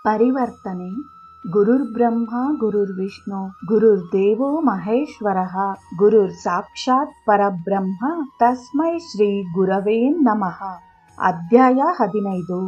ಪರಿವರ್ತನೆ. ಗುರುರ್ಬ್ರಹ್ಮ ಗುರುರ್ವಿಷ್ಣು ಗುರುರ್ದೇವೋ ಮಹೇಶ್ವರಃ ಗುರುರ್ ಸಾಕ್ಷಾತ್ ಪರಬ್ರಹ್ಮ ತಸ್ಮೈ ಶ್ರೀ ಗುರವೇ ನಮಃ. ಅಧ್ಯಾಯ 15.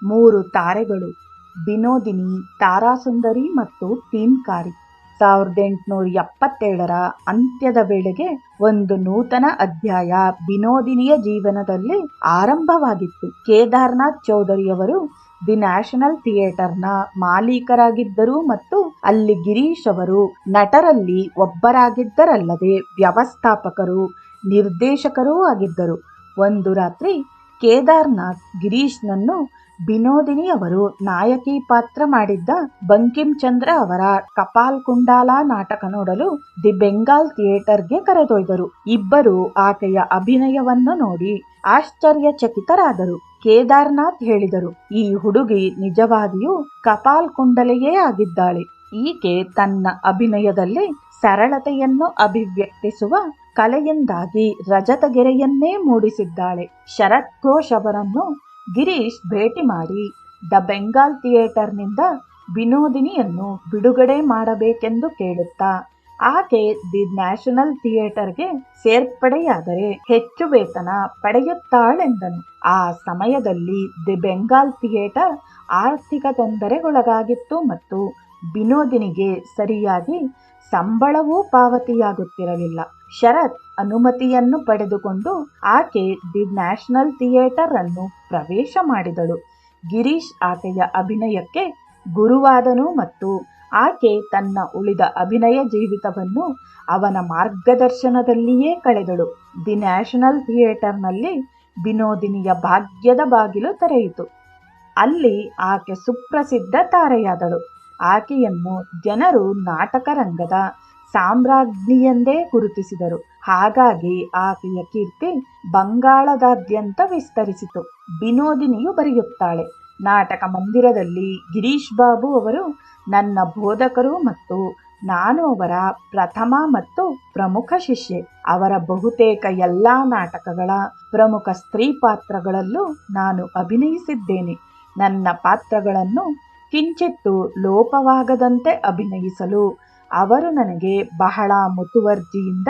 3 ತಾರೆಗಳು. ಬಿನೋದಿನಿ, ತಾರಾಸುಂದರಿ ಮತ್ತು ತೀನ್ಕಾರಿ. 1877ರ ಅಂತ್ಯದ ವೇಳೆಗೆ ಒಂದು ನೂತನ ಅಧ್ಯಾಯ ಬಿನೋದಿನಿಯ ಜೀವನದಲ್ಲಿ ಆರಂಭವಾಗಿತ್ತು. ಕೇದಾರ್ನಾಥ್ ಚೌಧರಿಯವರು ದಿ ನ್ಯಾಷನಲ್ ಥಿಯೇಟರ್ನ ಮಾಲೀಕರಾಗಿದ್ದರು ಮತ್ತು ಅಲ್ಲಿ ಗಿರೀಶ್ ಅವರು ನಟರಲ್ಲಿ ಒಬ್ಬರಾಗಿದ್ದರಲ್ಲದೆ ವ್ಯವಸ್ಥಾಪಕರು, ನಿರ್ದೇಶಕರೂ ಆಗಿದ್ದರು. ಒಂದು ರಾತ್ರಿ ಕೇದಾರ್ನಾಥ್ ಗಿರೀಶ್ನನ್ನು ಬಿನೋದಿನಿ ಅವರು ನಾಯಕಿ ಪಾತ್ರ ಮಾಡಿದ್ದ ಬಂಕಿಂ ಚಂದ್ರ ಅವರ ಕಪಾಲ್ ಕುಂಡಾಲ ನಾಟಕ ನೋಡಲು ದಿ ಬೆಂಗಾಲ್ ಥಿಯೇಟರ್ಗೆ ಕರೆದೊಯ್ದರು. ಇಬ್ಬರು ಆಕೆಯ ಅಭಿನಯವನ್ನು ನೋಡಿ ಆಶ್ಚರ್ಯಚಕಿತರಾದರು. ಕೇದಾರ್ನಾಥ್ ಹೇಳಿದರು, ಈ ಹುಡುಗಿ ನಿಜವಾಗಿಯೂ ಕಪಾಲ್ ಕುಂಡಲೆಯೇ ಆಗಿದ್ದಾಳೆ. ಈಕೆ ತನ್ನ ಅಭಿನಯದಲ್ಲಿ ಸರಳತೆಯನ್ನು ಅಭಿವ್ಯಕ್ತಿಸುವ ಕಲೆಯಿಂದಾಗಿ ರಜತಗೆರೆಯನ್ನೇ ಮೂಡಿಸಿದ್ದಾಳೆ. ಶರತ್ ಘೋಷ್ ಅವರನ್ನು ಗಿರೀಶ್ ಭೇಟಿ ಮಾಡಿ ದ ಬೆಂಗಾಲ್ ಥಿಯೇಟರ್ನಿಂದ ಬಿನೋದಿನಿಯನ್ನು ಬಿಡುಗಡೆ ಮಾಡಬೇಕೆಂದು ಕೇಳುತ್ತಾ ಆಕೆ ದಿ ನ್ಯಾಷನಲ್ ಥಿಯೇಟರ್ಗೆ ಸೇರ್ಪಡೆಯಾದರೆ ಹೆಚ್ಚು ವೇತನ ಪಡೆಯುತ್ತಾಳೆಂದನು. ಆ ಸಮಯದಲ್ಲಿ ದಿ ಬೆಂಗಾಲ್ ಥಿಯೇಟರ್ ಆರ್ಥಿಕ ತೊಂದರೆಗೊಳಗಾಗಿತ್ತು ಮತ್ತು ಬಿನೋದಿನಿಗೆ ಸರಿಯಾಗಿ ಸಂಬಳವೂ ಪಾವತಿಯಾಗುತ್ತಿರಲಿಲ್ಲ. ಶರತ್ ಅನುಮತಿಯನ್ನು ಪಡೆದುಕೊಂಡು ಆಕೆ ದಿ ನ್ಯಾಷನಲ್ ಥಿಯೇಟರ್ ಅನ್ನು ಪ್ರವೇಶ ಮಾಡಿದಳು. ಗಿರೀಶ್ ಆಕೆಯ ಅಭಿನಯಕ್ಕೆ ಗುರುವಾದನು ಮತ್ತು ಆಕೆ ತನ್ನ ಉಳಿದ ಅಭಿನಯ ಜೀವಿತವನ್ನು ಅವನ ಮಾರ್ಗದರ್ಶನದಲ್ಲಿಯೇ ಕಳೆದಳು. ದಿ ನ್ಯಾಷನಲ್ ಥಿಯೇಟರ್ನಲ್ಲಿ ಬಿನೋದಿನಿಯ ಭಾಗ್ಯದ ಬಾಗಿಲು ತೆರೆಯಿತು. ಅಲ್ಲಿ ಆಕೆ ಸುಪ್ರಸಿದ್ಧ ತಾರೆಯಾದಳು. ಆಕೆಯನ್ನು ಜನರು ನಾಟಕ ರಂಗದ ಸಾಮ್ರಾಜ್ಞಿಯೆಂದೇ ಗುರುತಿಸಿದರು. ಹಾಗಾಗಿ ಆಕೆಯ ಕೀರ್ತಿ ಬಂಗಾಳದಾದ್ಯಂತ ವಿಸ್ತರಿಸಿತು. ಬಿನೋದಿನಿಯು ಬರೆಯುತ್ತಾಳೆ, ನಾಟಕ ಮಂದಿರದಲ್ಲಿ ಗಿರೀಶ್ ಬಾಬು ಅವರು ನನ್ನ ಬೋಧಕರು ಮತ್ತು ನಾನು ಅವರ ಪ್ರಥಮ ಮತ್ತು ಪ್ರಮುಖ ಶಿಷ್ಯೆ. ಅವರ ಬಹುತೇಕ ಎಲ್ಲಾ ನಾಟಕಗಳ ಪ್ರಮುಖ ಸ್ತ್ರೀ ಪಾತ್ರಗಳಲ್ಲೂ ನಾನು ಅಭಿನಯಿಸಿದ್ದೇನೆ. ನನ್ನ ಪಾತ್ರಗಳನ್ನು ಕಿಂಚಿತ್ತೂ ಲೋಪವಾಗದಂತೆ ಅಭಿನಯಿಸಲು ಅವರು ನನಗೆ ಬಹಳ ಮುತುವರ್ಜಿಯಿಂದ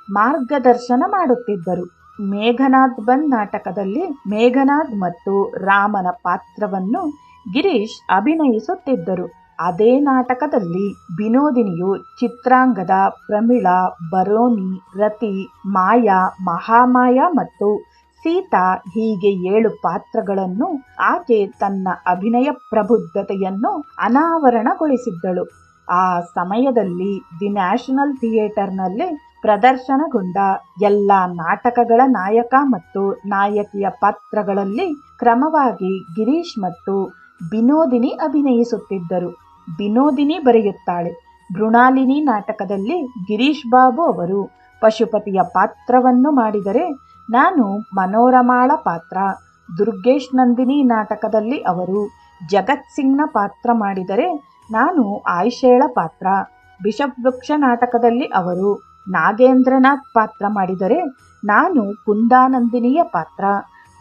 ಮಾರ್ಗದರ್ಶನ ಮಾಡುತ್ತಿದ್ದರು. ಮೇಘನಾದ್ ಬಂದ್ ನಾಟಕದಲ್ಲಿ ಮೇಘನಾದ್ ಮತ್ತು ರಾಮನ ಪಾತ್ರವನ್ನು ಗಿರೀಶ್ ಅಭಿನಯಿಸುತ್ತಿದ್ದರು. ಅದೇ ನಾಟಕದಲ್ಲಿ ಬಿನೋದಿನಿಯು ಚಿತ್ರಾಂಗದ ಪ್ರಮೀಳಾ, ಬರೋನಿ, ರತಿ, ಮಾಯಾ, ಮಹಾಮಾಯಾ ಮತ್ತು ಸೀತಾ ಹೀಗೆ 7 ಪಾತ್ರಗಳನ್ನು ಆಕೆ ತನ್ನ ಅಭಿನಯ ಪ್ರಬುದ್ಧತೆಯನ್ನು ಅನಾವರಣಗೊಳಿಸಿದ್ದಳು. ಆ ಸಮಯದಲ್ಲಿ ದಿ ನ್ಯಾಷನಲ್ ಥಿಯೇಟರ್ನಲ್ಲಿ ಪ್ರದರ್ಶನಗೊಂಡ ಎಲ್ಲ ನಾಟಕಗಳ ನಾಯಕ ಮತ್ತು ನಾಯಕಿಯ ಪಾತ್ರಗಳಲ್ಲಿ ಕ್ರಮವಾಗಿ ಗಿರೀಶ್ ಮತ್ತು ಬಿನೋದಿನಿ ಅಭಿನಯಿಸುತ್ತಿದ್ದರು. ಬಿನೋದಿನಿ ಬರೆಯುತ್ತಾಳೆ, ಮೃಣಾಲಿನಿ ನಾಟಕದಲ್ಲಿ ಗಿರೀಶ್ ಬಾಬು ಅವರು ಪಶುಪತಿಯ ಪಾತ್ರವನ್ನು ಮಾಡಿದರೆ ನಾನು ಮನೋರಮಾಳ ಪಾತ್ರ, ದುರ್ಗೇಶ್ ನಂದಿನಿ ನಾಟಕದಲ್ಲಿ ಅವರು ಜಗತ್ ಸಿಂಗ್ನ ಪಾತ್ರ ಮಾಡಿದರೆ ನಾನು ಆಯ್ಷೇಳ ಪಾತ್ರ, ಬಿಷಪ್ ವೃಕ್ಷ ನಾಟಕದಲ್ಲಿ ಅವರು ನಾಗೇಂದ್ರನಾಥ್ ಪಾತ್ರ ಮಾಡಿದರೆ ನಾನು ಕುಂದಾನಂದಿನಿಯ ಪಾತ್ರ,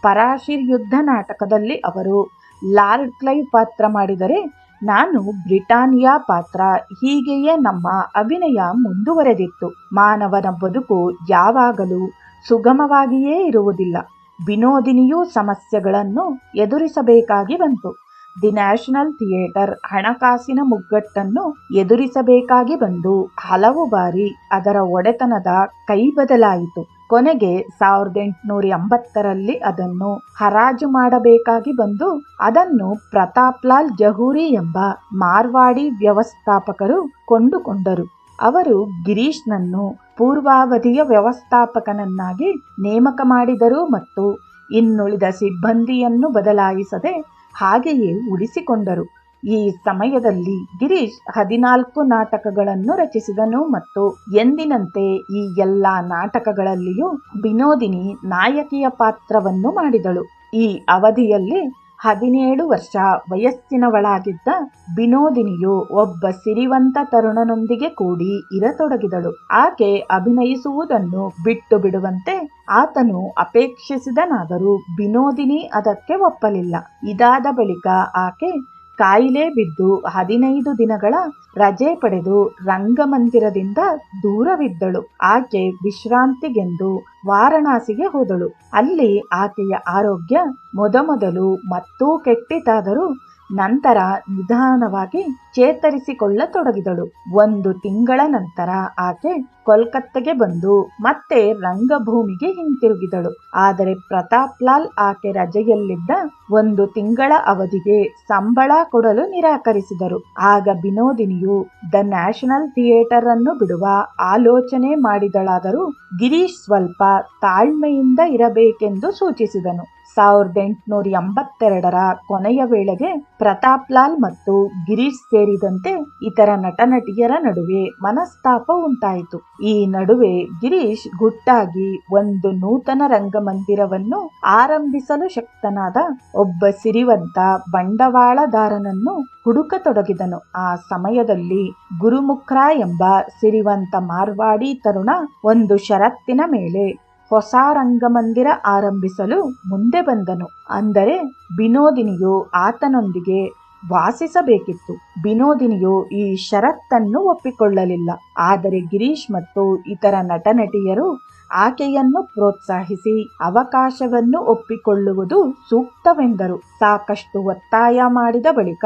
ಪರಾಶಿರ್ ಯುದ್ಧ ನಾಟಕದಲ್ಲಿ ಅವರು ಲಾರ್ಡ್ ಕ್ಲೈವ್ ಪಾತ್ರ ಮಾಡಿದರೆ ನಾನು ಬ್ರಿಟಾನಿಯಾ ಪಾತ್ರ. ಹೀಗೆಯೇ ನಮ್ಮ ಅಭಿನಯ ಮುಂದುವರೆದಿತ್ತು. ಮಾನವನ ಬದುಕು ಯಾವಾಗಲೂ ಸುಗಮವಾಗಿಯೇ ಇರುವುದಿಲ್ಲ. ಬಿನೋದಿನಿಯೂ ಸಮಸ್ಯೆಗಳನ್ನು ಎದುರಿಸಬೇಕಾಗಿ ಬಂತು. ದಿ ನ್ಯಾಷನಲ್ ಥಿಯೇಟರ್ ಹಣಕಾಸಿನ ಮುಗ್ಗಟ್ಟನ್ನು ಎದುರಿಸಬೇಕಾಗಿ ಬಂದು ಹಲವು ಬಾರಿ ಅದರ ಒಡೆತನದ ಕೈ ಬದಲಾಯಿತು. ಕೊನೆಗೆ 1880ರಲ್ಲಿ ಅದನ್ನು ಹರಾಜು ಮಾಡಬೇಕಾಗಿ ಬಂದು ಅದನ್ನು ಪ್ರತಾಪ್ಲಾಲ್ ಜಹೂರಿ ಎಂಬ ಮಾರ್ವಾಡಿ ವ್ಯವಸ್ಥಾಪಕರು ಕೊಂಡುಕೊಂಡರು. ಅವರು ಗಿರೀಶ್ನನ್ನು ಪೂರ್ವಾವಧಿಯ ವ್ಯವಸ್ಥಾಪಕನನ್ನಾಗಿ ನೇಮಕ ಮಾಡಿದರು ಮತ್ತು ಇನ್ನುಳಿದ ಸಿಬ್ಬಂದಿಯನ್ನು ಬದಲಾಯಿಸದೆ ಹಾಗೆಯೇ ಉಳಿಸಿಕೊಂಡರು. ಈ ಸಮಯದಲ್ಲಿ ಗಿರೀಶ್ 14 ನಾಟಕಗಳನ್ನು ರಚಿಸಿದನು ಮತ್ತು ಎಂದಿನಂತೆ ಈ ಎಲ್ಲ ನಾಟಕಗಳಲ್ಲಿಯೂ ಬಿನೋದಿನಿ ನಾಯಕಿಯ ಪಾತ್ರವನ್ನು ಮಾಡಿದಳು. ಈ ಅವಧಿಯಲ್ಲಿ 17 ವರ್ಷ ವಯಸ್ಸಿನವಳಾಗಿದ್ದ ಬಿನೋದಿನಿಯು ಒಬ್ಬ ಸಿರಿವಂತ ತರುಣನೊಂದಿಗೆ ಕೂಡಿ ಇರತೊಡಗಿದಳು. ಆಕೆ ಅಭಿನಯಿಸುವುದನ್ನು ಬಿಟ್ಟು ಬಿಡುವಂತೆ ಆತನು ಅಪೇಕ್ಷಿಸಿದನಾದರೂ ಬಿನೋದಿನಿ ಅದಕ್ಕೆ ಒಪ್ಪಲಿಲ್ಲ. ಇದಾದ ಬಳಿಕ ಆಕೆ ಕಾಯಿಲೆ ಬಿದ್ದು 15 ದಿನಗಳ ರಜೆ ಪಡೆದು ರಂಗಮಂದಿರದಿಂದ ದೂರವಿದ್ದಳು. ಆಕೆ ವಿಶ್ರಾಂತಿಗೆಂದು ವಾರಣಾಸಿಗೆ ಹೋದಳು. ಅಲ್ಲಿ ಆಕೆಯ ಆರೋಗ್ಯ ಮೊದಮೊದಲು ಮತ್ತೂ ಕೆಟ್ಟಿತಾದರೂ ನಂತರ ನಿಧಾನವಾಗಿ ಚೇತರಿಸಿಕೊಳ್ಳತೊಡಗಿದಳು. 1 ತಿಂಗಳ ನಂತರ ಆಕೆ ಕೋಲ್ಕತ್ತೆಗೆ ಬಂದು ಮತ್ತೆ ರಂಗಭೂಮಿಗೆ ಹಿಂತಿರುಗಿದಳು. ಆದರೆ ಪ್ರತಾಪ್ ಲಾಲ್ ಆಕೆ ರಜೆಯಲ್ಲಿದ್ದ 1 ತಿಂಗಳ ಅವಧಿಗೆ ಸಂಬಳ ಕೊಡಲು ನಿರಾಕರಿಸಿದರು. ಆಗ ವಿನೋದಿನಿಯು ದ ನ್ಯಾಷನಲ್ ಥಿಯೇಟರ್ ಅನ್ನು ಬಿಡುವ ಆಲೋಚನೆ ಮಾಡಿದಳಾದರೂ ಗಿರೀಶ್ ಸ್ವಲ್ಪ ತಾಳ್ಮೆಯಿಂದ ಇರಬೇಕೆಂದು ಸೂಚಿಸಿದನು. 1882ರ ಕೊನೆಯ ವೇಳೆಗೆ ಪ್ರತಾಪ್ ಲಾಲ್ ಮತ್ತು ಗಿರೀಶ್ ಸೇರಿದಂತೆ ಇತರ ನಟನಟಿಯರ ನಡುವೆ ಮನಸ್ತಾಪ ಉಂಟಾಯಿತು. ಈ ನಡುವೆ ಗಿರೀಶ್ ಗುಟ್ಟಾಗಿ ಒಂದು ನೂತನ ರಂಗಮಂದಿರವನ್ನು ಆರಂಭಿಸಲು ಶಕ್ತನಾದ ಒಬ್ಬ ಸಿರಿವಂತ ಬಂಡವಾಳದಾರನನ್ನು ಹುಡುಕತೊಡಗಿದನು. ಆ ಸಮಯದಲ್ಲಿ ಗುರುಮುಖ್ರಾ ಎಂಬ ಸಿರಿವಂತ ಮಾರ್ವಾಡಿ ತರುಣ ಒಂದು ಷರತ್ತಿನ ಮೇಲೆ ಹೊಸ ರಂಗಮಂದಿರ ಆರಂಭಿಸಲು ಮುಂದೆ ಬಂದನು. ಅಂದರೆ ವಿನೋದಿನಿಯು ಆತನೊಂದಿಗೆ ವಾಸಿಸಬೇಕಿತ್ತು. ವಿನೋದಿನಿಯು ಈ ಷರತ್ತನ್ನು ಒಪ್ಪಿಕೊಳ್ಳಲಿಲ್ಲ. ಆದರೆ ಗಿರೀಶ್ ಮತ್ತು ಇತರ ನಟನಟಿಯರು ಆಕೆಯನ್ನು ಪ್ರೋತ್ಸಾಹಿಸಿ ಅವಕಾಶವನ್ನು ಒಪ್ಪಿಕೊಳ್ಳುವುದು ಸೂಕ್ತವೆಂದರು. ಸಾಕಷ್ಟು ಒತ್ತಾಯ ಮಾಡಿದ ಬಳಿಕ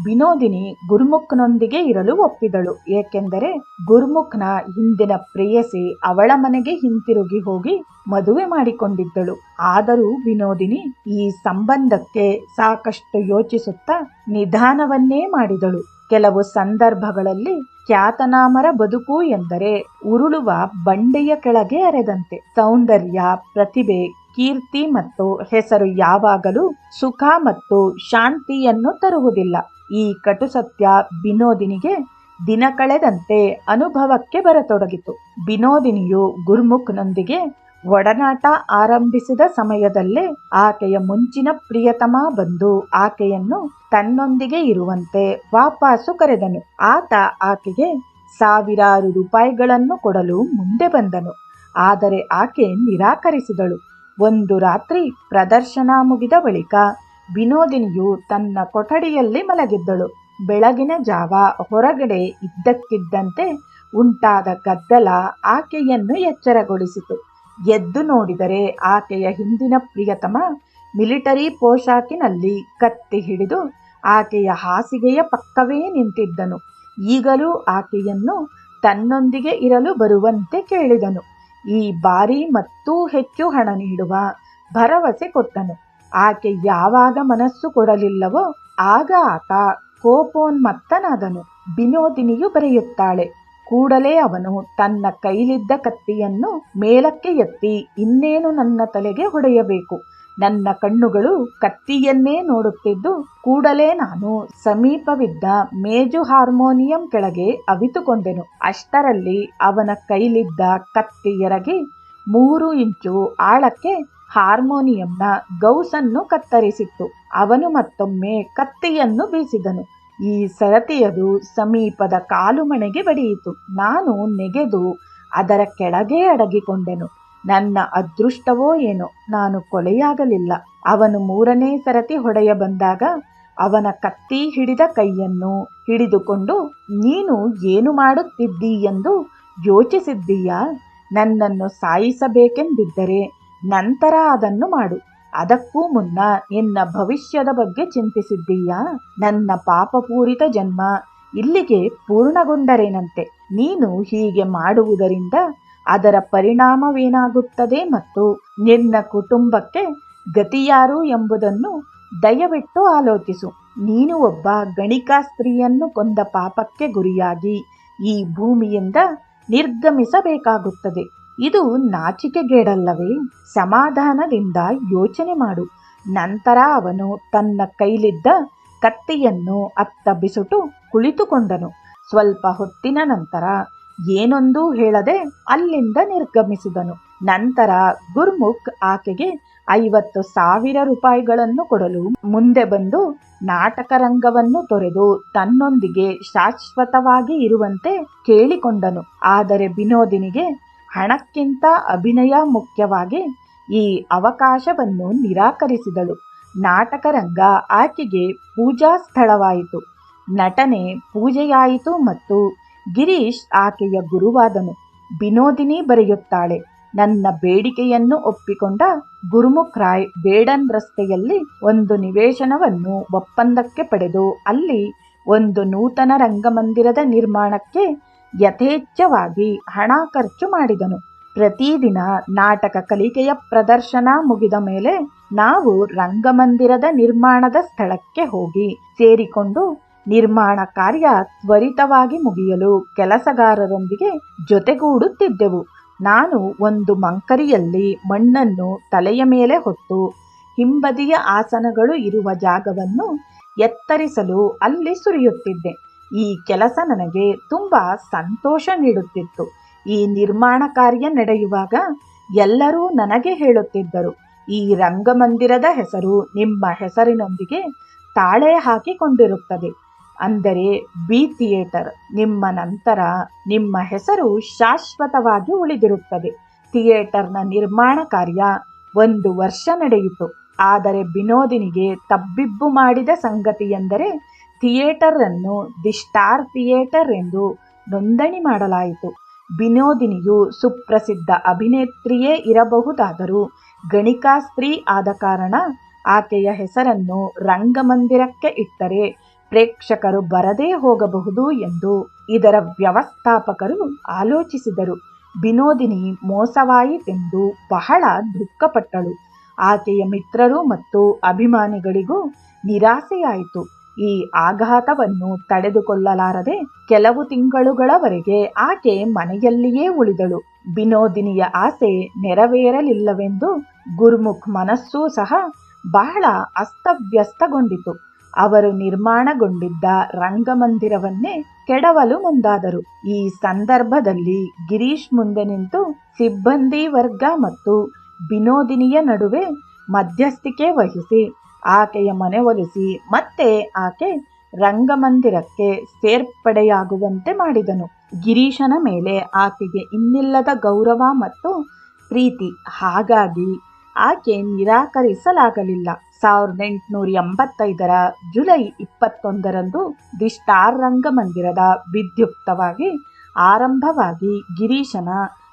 ವಿನೋದಿನಿ ಗುರುಮುಖ್ನೊಂದಿಗೆ ಇರಲು ಒಪ್ಪಿದಳು. ಏಕೆಂದರೆ ಗುರುಮುಖ್ನ ಹಿಂದಿನ ಪ್ರೇಯಸಿ ಅವಳ ಮನೆಗೆ ಹಿಂತಿರುಗಿ ಹೋಗಿ ಮದುವೆ ಮಾಡಿಕೊಂಡಿದ್ದಳು. ಆದರೂ ವಿನೋದಿನಿ ಈ ಸಂಬಂಧಕ್ಕೆ ಸಾಕಷ್ಟು ಯೋಚಿಸುತ್ತಾ ನಿಧಾನವನ್ನೇ ಮಾಡಿದಳು. ಕೆಲವು ಸಂದರ್ಭಗಳಲ್ಲಿ ಖ್ಯಾತನಾಮರ ಬದುಕು ಎಂದರೆ ಉರುಳುವ ಬಂಡೆಯ ಕೆಳಗೆ ಅರೆದಂತೆ. ಸೌಂದರ್ಯ, ಪ್ರತಿಭೆ, ಕೀರ್ತಿ ಮತ್ತು ಹೆಸರು ಯಾವಾಗಲೂ ಸುಖ ಮತ್ತು ಶಾಂತಿಯನ್ನು ತರುವುದಿಲ್ಲ. ಈ ಕಟು ಸತ್ಯ ವಿನೋದಿನಿಗೆ ದಿನ ಕಳೆದಂತೆ ಅನುಭವಕ್ಕೆ ಬರತೊಡಗಿತು. ವಿನೋದಿನಿಯು ಗುರುಮುಖ್ನೊಂದಿಗೆ ಒಡನಾಟ ಆರಂಭಿಸಿದ ಸಮಯದಲ್ಲೇ ಆಕೆಯ ಮುಂಚಿನ ಪ್ರಿಯತಮ ಬಂದು ಆಕೆಯನ್ನು ತನ್ನೊಂದಿಗೆ ಇರುವಂತೆ ವಾಪಸ್ಸು ಕರೆದನು. ಆತ ಆಕೆಗೆ ಸಾವಿರಾರು ರೂಪಾಯಿಗಳನ್ನು ಕೊಡಲು ಮುಂದೆ ಬಂದನು. ಆದರೆ ಆಕೆ ನಿರಾಕರಿಸಿದಳು. ಒಂದು ರಾತ್ರಿ ಪ್ರದರ್ಶನ ಮುಗಿದ ಬಳಿಕ ವಿನೋದಿನಿಯು ತನ್ನ ಕೊಠಡಿಯಲ್ಲಿ ಮಲಗಿದ್ದಳು. ಬೆಳಗಿನ ಜಾವ ಹೊರಗಡೆ ಇದ್ದಕ್ಕಿದ್ದಂತೆ ಉಂಟಾದ ಗದ್ದಲ ಆಕೆಯನ್ನು ಎಚ್ಚರಗೊಳಿಸಿತು. ಎದ್ದು ನೋಡಿದರೆ ಆಕೆಯ ಹಿಂದಿನ ಪ್ರಿಯತಮ ಮಿಲಿಟರಿ ಪೋಷಾಕಿನಲ್ಲಿ ಕತ್ತಿ ಹಿಡಿದು ಆಕೆಯ ಹಾಸಿಗೆಯ ಪಕ್ಕವೇ ನಿಂತಿದ್ದನು. ಈಗಲೂ ಆಕೆಯನ್ನು ತನ್ನೊಂದಿಗೆ ಇರಲು ಬರುವಂತೆ ಕೇಳಿದನು. ಈ ಬಾರಿ ಮತ್ತೂ ಹೆಚ್ಚು ಹಣ ನೀಡುವ ಭರವಸೆ ಕೊಟ್ಟನು. ಆಕೆ ಯಾವಾಗ ಮನಸ್ಸು ಕೊಡಲಿಲ್ಲವೋ ಆಗ ಆತ ಕೋಪೋನ್ಮತ್ತನಾದನು. ವಿನೋದಿನಿಯು ಬರೆಯುತ್ತಾಳೆ, ಕೂಡಲೇ ಅವನು ತನ್ನ ಕೈಲಿದ್ದ ಕತ್ತಿಯನ್ನು ಮೇಲಕ್ಕೆ ಎತ್ತಿ ಇನ್ನೇನು ನನ್ನ ತಲೆಗೆ ಹೊಡೆಯಬೇಕು. ನನ್ನ ಕಣ್ಣುಗಳು ಕತ್ತಿಯನ್ನೇ ನೋಡುತ್ತಿದ್ದು ಕೂಡಲೇ ನಾನು ಸಮೀಪವಿದ್ದ ಮೇಜು ಹಾರ್ಮೋನಿಯಂ ಕೆಳಗೆ ಅವಿತುಕೊಂಡೆನು. ಅಷ್ಟರಲ್ಲಿ ಅವನ ಕೈಲಿದ್ದ ಕತ್ತಿ ಎರಗಿ 3 ಇಂಚು ಆಳಕ್ಕೆ ಹಾರ್ಮೋನಿಯಂನ ಗೌಸನ್ನು ಕತ್ತರಿಸಿತ್ತು. ಅವನು ಮತ್ತೊಮ್ಮೆ ಕತ್ತಿಯನ್ನು ಬೀಸಿದನು. ಈ ಸರತಿಯದು ಸಮೀಪದ ಕಾಲುಮಣೆಗೆ ಬಡಿಯಿತು. ನಾನು ನೆಗೆದು ಅದರ ಕೆಳಗೆ ಅಡಗಿಕೊಂಡೆನು. ನನ್ನ ಅದೃಷ್ಟವೋ ಏನೋ, ನಾನು ಕೊಲೆಯಾಗಲಿಲ್ಲ. ಅವನು 3ನೇ ಸರತಿ ಹೊಡೆಯ ಬಂದಾಗ ಅವನ ಕತ್ತಿ ಹಿಡಿದ ಕೈಯನ್ನು ಹಿಡಿದುಕೊಂಡು, ನೀನು ಏನು ಮಾಡುತ್ತಿದ್ದೀ ಎಂದು ಯೋಚಿಸಿದ್ದೀಯಾ? ನನ್ನನ್ನು ಸಾಯಿಸಬೇಕೆಂದಿದ್ದರೆ ನಂತರ ಅದನ್ನು ಮಾಡು. ಅದಕ್ಕೂ ಮುನ್ನ ನಿನ್ನ ಭವಿಷ್ಯದ ಬಗ್ಗೆ ಚಿಂತಿಸಿದ್ದೀಯಾ? ನನ್ನ ಪಾಪಪೂರಿತ ಜನ್ಮ ಇಲ್ಲಿಗೆ ಪೂರ್ಣಗೊಂಡರೇನಂತೆ. ನೀನು ಹೀಗೆ ಮಾಡುವುದರಿಂದ ಅದರ ಪರಿಣಾಮವೇನಾಗುತ್ತದೆ ಮತ್ತು ನಿನ್ನ ಕುಟುಂಬಕ್ಕೆ ಗತಿಯಾರು ಎಂಬುದನ್ನು ದಯವಿಟ್ಟು ಆಲೋಚಿಸು. ನೀನು ಒಬ್ಬ ಗಣಿಕಾ ಸ್ತ್ರೀಯನ್ನು ಕೊಂದ ಪಾಪಕ್ಕೆ ಗುರಿಯಾಗಿ ಈ ಭೂಮಿಯಿಂದ ನಿರ್ಗಮಿಸಬೇಕಾಗುತ್ತದೆ. ಇದು ನಾಚಿಕೆಗೇಡಲ್ಲವೇ? ಸಮಾಧಾನದಿಂದ ಯೋಚನೆ ಮಾಡು. ನಂತರ ಅವನು ತನ್ನ ಕೈಲಿದ್ದ ಕತ್ತಿಯನ್ನು ಅತ್ತ ಬಿಸುಟು ಕುಳಿತುಕೊಂಡನು. ಸ್ವಲ್ಪ ಹೊತ್ತಿನ ನಂತರ ಏನೊಂದೂ ಹೇಳದೆ ಅಲ್ಲಿಂದ ನಿರ್ಗಮಿಸಿದನು. ನಂತರ ಗುರ್ಮುಖ್ ಆಕೆಗೆ 50,000 ರೂಪಾಯಿಗಳನ್ನು ಕೊಡಲು ಮುಂದೆ ಬಂದು ನಾಟಕ ರಂಗವನ್ನು ತೊರೆದು ತನ್ನೊಂದಿಗೆ ಶಾಶ್ವತವಾಗಿ ಇರುವಂತೆ ಕೇಳಿಕೊಂಡನು. ಆದರೆ ವಿನೋದಿನಿಗೆ ಹಣಕ್ಕಿಂತ ಅಭಿನಯ ಮುಖ್ಯವಾಗಿ ಈ ಅವಕಾಶವನ್ನು ನಿರಾಕರಿಸಿದಳು. ನಾಟಕರಂಗ ಆಕೆಗೆ ಪೂಜಾ ಸ್ಥಳವಾಯಿತು. ನಟನೆ ಪೂಜೆಯಾಯಿತು ಮತ್ತು ಗಿರೀಶ್ ಆಕೆಯ ಗುರುವಾದನು. ವಿನೋದಿನಿ ಬರೆಯುತ್ತಾಳೆ, ನನ್ನ ಬೇಡಿಕೆಯನ್ನು ಒಪ್ಪಿಕೊಂಡ ಗುರುಮುಖ್ ರಾಯ್ ಬೇಡನ್ ರಸ್ತೆಯಲ್ಲಿ ಒಂದು ನಿವೇಶನವನ್ನು ಒಪ್ಪಂದಕ್ಕೆ ಪಡೆದು ಅಲ್ಲಿ ಒಂದು ನೂತನ ರಂಗಮಂದಿರದ ನಿರ್ಮಾಣಕ್ಕೆ ಯಥೇಚ್ಛವಾಗಿ ಹಣ ಖರ್ಚು ಮಾಡಿದನು. ಪ್ರತಿದಿನ ನಾಟಕ ಕಲಿಕೆಯ ಪ್ರದರ್ಶನ ಮುಗಿದ ಮೇಲೆ ನಾವು ರಂಗಮಂದಿರದ ನಿರ್ಮಾಣದ ಸ್ಥಳಕ್ಕೆ ಹೋಗಿ ಸೇರಿಕೊಂಡು ನಿರ್ಮಾಣ ಕಾರ್ಯ ತ್ವರಿತವಾಗಿ ಮುಗಿಯಲು ಕೆಲಸಗಾರರೊಂದಿಗೆ ಜೊತೆಗೂಡುತ್ತಿದ್ದೆವು. ನಾನು ಒಂದು ಮಂಕರಿಯಲ್ಲಿ ಮಣ್ಣನ್ನು ತಲೆಯ ಮೇಲೆ ಹೊತ್ತು ಹಿಂಬದಿಯ ಆಸನಗಳು ಇರುವ ಜಾಗವನ್ನು ಎತ್ತರಿಸಲು ಅಲ್ಲಿ ಸುರಿಯುತ್ತಿದ್ದೆ. ಈ ಕೆಲಸ ನನಗೆ ತುಂಬ ಸಂತೋಷ ನೀಡುತ್ತಿತ್ತು. ಈ ನಿರ್ಮಾಣ ಕಾರ್ಯ ನಡೆಯುವಾಗ ಎಲ್ಲರೂ ನನಗೆ ಹೇಳುತ್ತಿದ್ದರು, ಈ ರಂಗಮಂದಿರದ ಹೆಸರು ನಿಮ್ಮ ಹೆಸರಿನೊಂದಿಗೆ ತಾಳೆ ಹಾಕಿಕೊಂಡಿರುತ್ತದೆ. ಅಂದರೆ ಬಿ ಥಿಯೇಟರ್. ನಿಮ್ಮ ನಂತರ ನಿಮ್ಮ ಹೆಸರು ಶಾಶ್ವತವಾಗಿ ಉಳಿದಿರುತ್ತದೆ. ಥಿಯೇಟರ್ನ ನಿರ್ಮಾಣ ಕಾರ್ಯ 1 ವರ್ಷ ನಡೆಯಿತು. ಆದರೆ ವಿನೋದಿನಿಗೆ ತಬ್ಬಿಬ್ಬು ಮಾಡಿದ ಸಂಗತಿಯೆಂದರೆ ಥಿಯೇಟರ್ ಅನ್ನು ದಿ ಸ್ಟಾರ್ ಥಿಯೇಟರ್ ಎಂದು ನೋಂದಣಿ ಮಾಡಲಾಯಿತು. ವಿನೋದಿನಿಯು ಸುಪ್ರಸಿದ್ಧ ಅಭಿನೇತ್ರಿಯೇ ಇರಬಹುದಾದರೂ ಗಣಿಕಾ ಸ್ತ್ರೀ ಆದ ಕಾರಣ ಆಕೆಯ ಹೆಸರನ್ನು ರಂಗಮಂದಿರಕ್ಕೆ ಇಟ್ಟರೆ ಪ್ರೇಕ್ಷಕರು ಬರದೇ ಹೋಗಬಹುದು ಎಂದು ಇದರ ವ್ಯವಸ್ಥಾಪಕರು ಆಲೋಚಿಸಿದರು. ವಿನೋದಿನಿ ಮೋಸವಾಯಿತೆಂದು ಬಹಳ ದುಃಖಪಟ್ಟಳು. ಆಕೆಯ ಮಿತ್ರರು ಮತ್ತು ಅಭಿಮಾನಿಗಳಿಗೂ ನಿರಾಸೆಯಾಯಿತು. ಈ ಆಘಾತವನ್ನು ತಡೆದುಕೊಳ್ಳಲಾರದೆ ಕೆಲವು ತಿಂಗಳುಗಳವರೆಗೆ ಆಕೆ ಮನೆಯಲ್ಲಿಯೇ ಉಳಿದಳು. ವಿನೋದಿನಿಯ ಆಸೆ ನೆರವೇರಲಿಲ್ಲವೆಂದು ಗುರುಮುಖ್ ಮನಸ್ಸೂ ಸಹ ಬಹಳ ಅಸ್ತವ್ಯಸ್ತಗೊಂಡಿತು. ಅವರು ನಿರ್ಮಾಣಗೊಂಡಿದ್ದ ರಂಗಮಂದಿರವನ್ನೇ ಕೆಡವಲು ಮುಂದಾದರು. ಈ ಸಂದರ್ಭದಲ್ಲಿ ಗಿರೀಶ್ ಮುಂದೆ ನಿಂತು ಸಿಬ್ಬಂದಿ ವರ್ಗ ಮತ್ತು ವಿನೋದಿನಿಯ ನಡುವೆ ಮಧ್ಯಸ್ಥಿಕೆ ವಹಿಸಿ ಆಕೆಯ ಮನವೊಲಿಸಿ ಮತ್ತೆ ಆಕೆ ರಂಗಮಂದಿರಕ್ಕೆ ಸೇರ್ಪಡೆಯಾಗುವಂತೆ ಮಾಡಿದನು. ಗಿರೀಶನ ಮೇಲೆ ಆಕೆಗೆ ಇನ್ನಿಲ್ಲದ ಗೌರವ ಮತ್ತು ಪ್ರೀತಿ. ಹಾಗಾಗಿ ಆಕೆ ನಿರಾಕರಿಸಲಾಗಲಿಲ್ಲ. 1885ರ ಜುಲೈ 21ರಂದು ದಿ ಸ್ಟಾರ್ ರಂಗಮಂದಿರದ ವಿದ್ಯುಕ್ತವಾಗಿ ಆರಂಭವಾಗಿ ಗಿರೀಶನ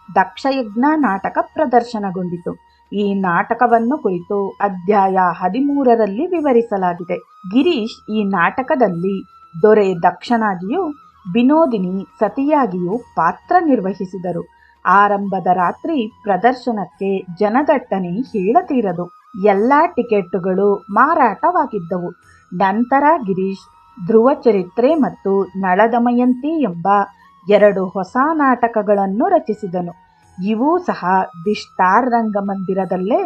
ದಕ್ಷಯಜ್ಞ ನಾಟಕ ಪ್ರದರ್ಶನಗೊಂಡಿತು. ಈ ನಾಟಕವನ್ನು ಕುರಿತು ಅಧ್ಯಾಯ 13ರಲ್ಲಿ ವಿವರಿಸಲಾಗಿದೆ. ಗಿರೀಶ್ ಈ ನಾಟಕದಲ್ಲಿ ದೊರೆ ದಕ್ಷನಾಗಿಯೂ ವಿನೋದಿನಿ ಸತಿಯಾಗಿಯೂ ಪಾತ್ರ ನಿರ್ವಹಿಸಿದರು. ಆರಂಭದ ರಾತ್ರಿ ಪ್ರದರ್ಶನಕ್ಕೆ ಜನದಟ್ಟಣೆ ಹೇಳತೀರದು. ಎಲ್ಲ ಟಿಕೆಟುಗಳು ಮಾರಾಟವಾಗಿದ್ದವು. ನಂತರ ಗಿರೀಶ್ ಧ್ರುವ ಚರಿತ್ರೆ ಮತ್ತು ನಳದಮಯಂತಿ ಎಂಬ 2 ಹೊಸ ನಾಟಕಗಳನ್ನು ರಚಿಸಿದನು. ಇವೂ ಸಹ ದಿ ಸ್ಟಾರ್ ರಂಗಮಂದಿರದಲ್ಲೇ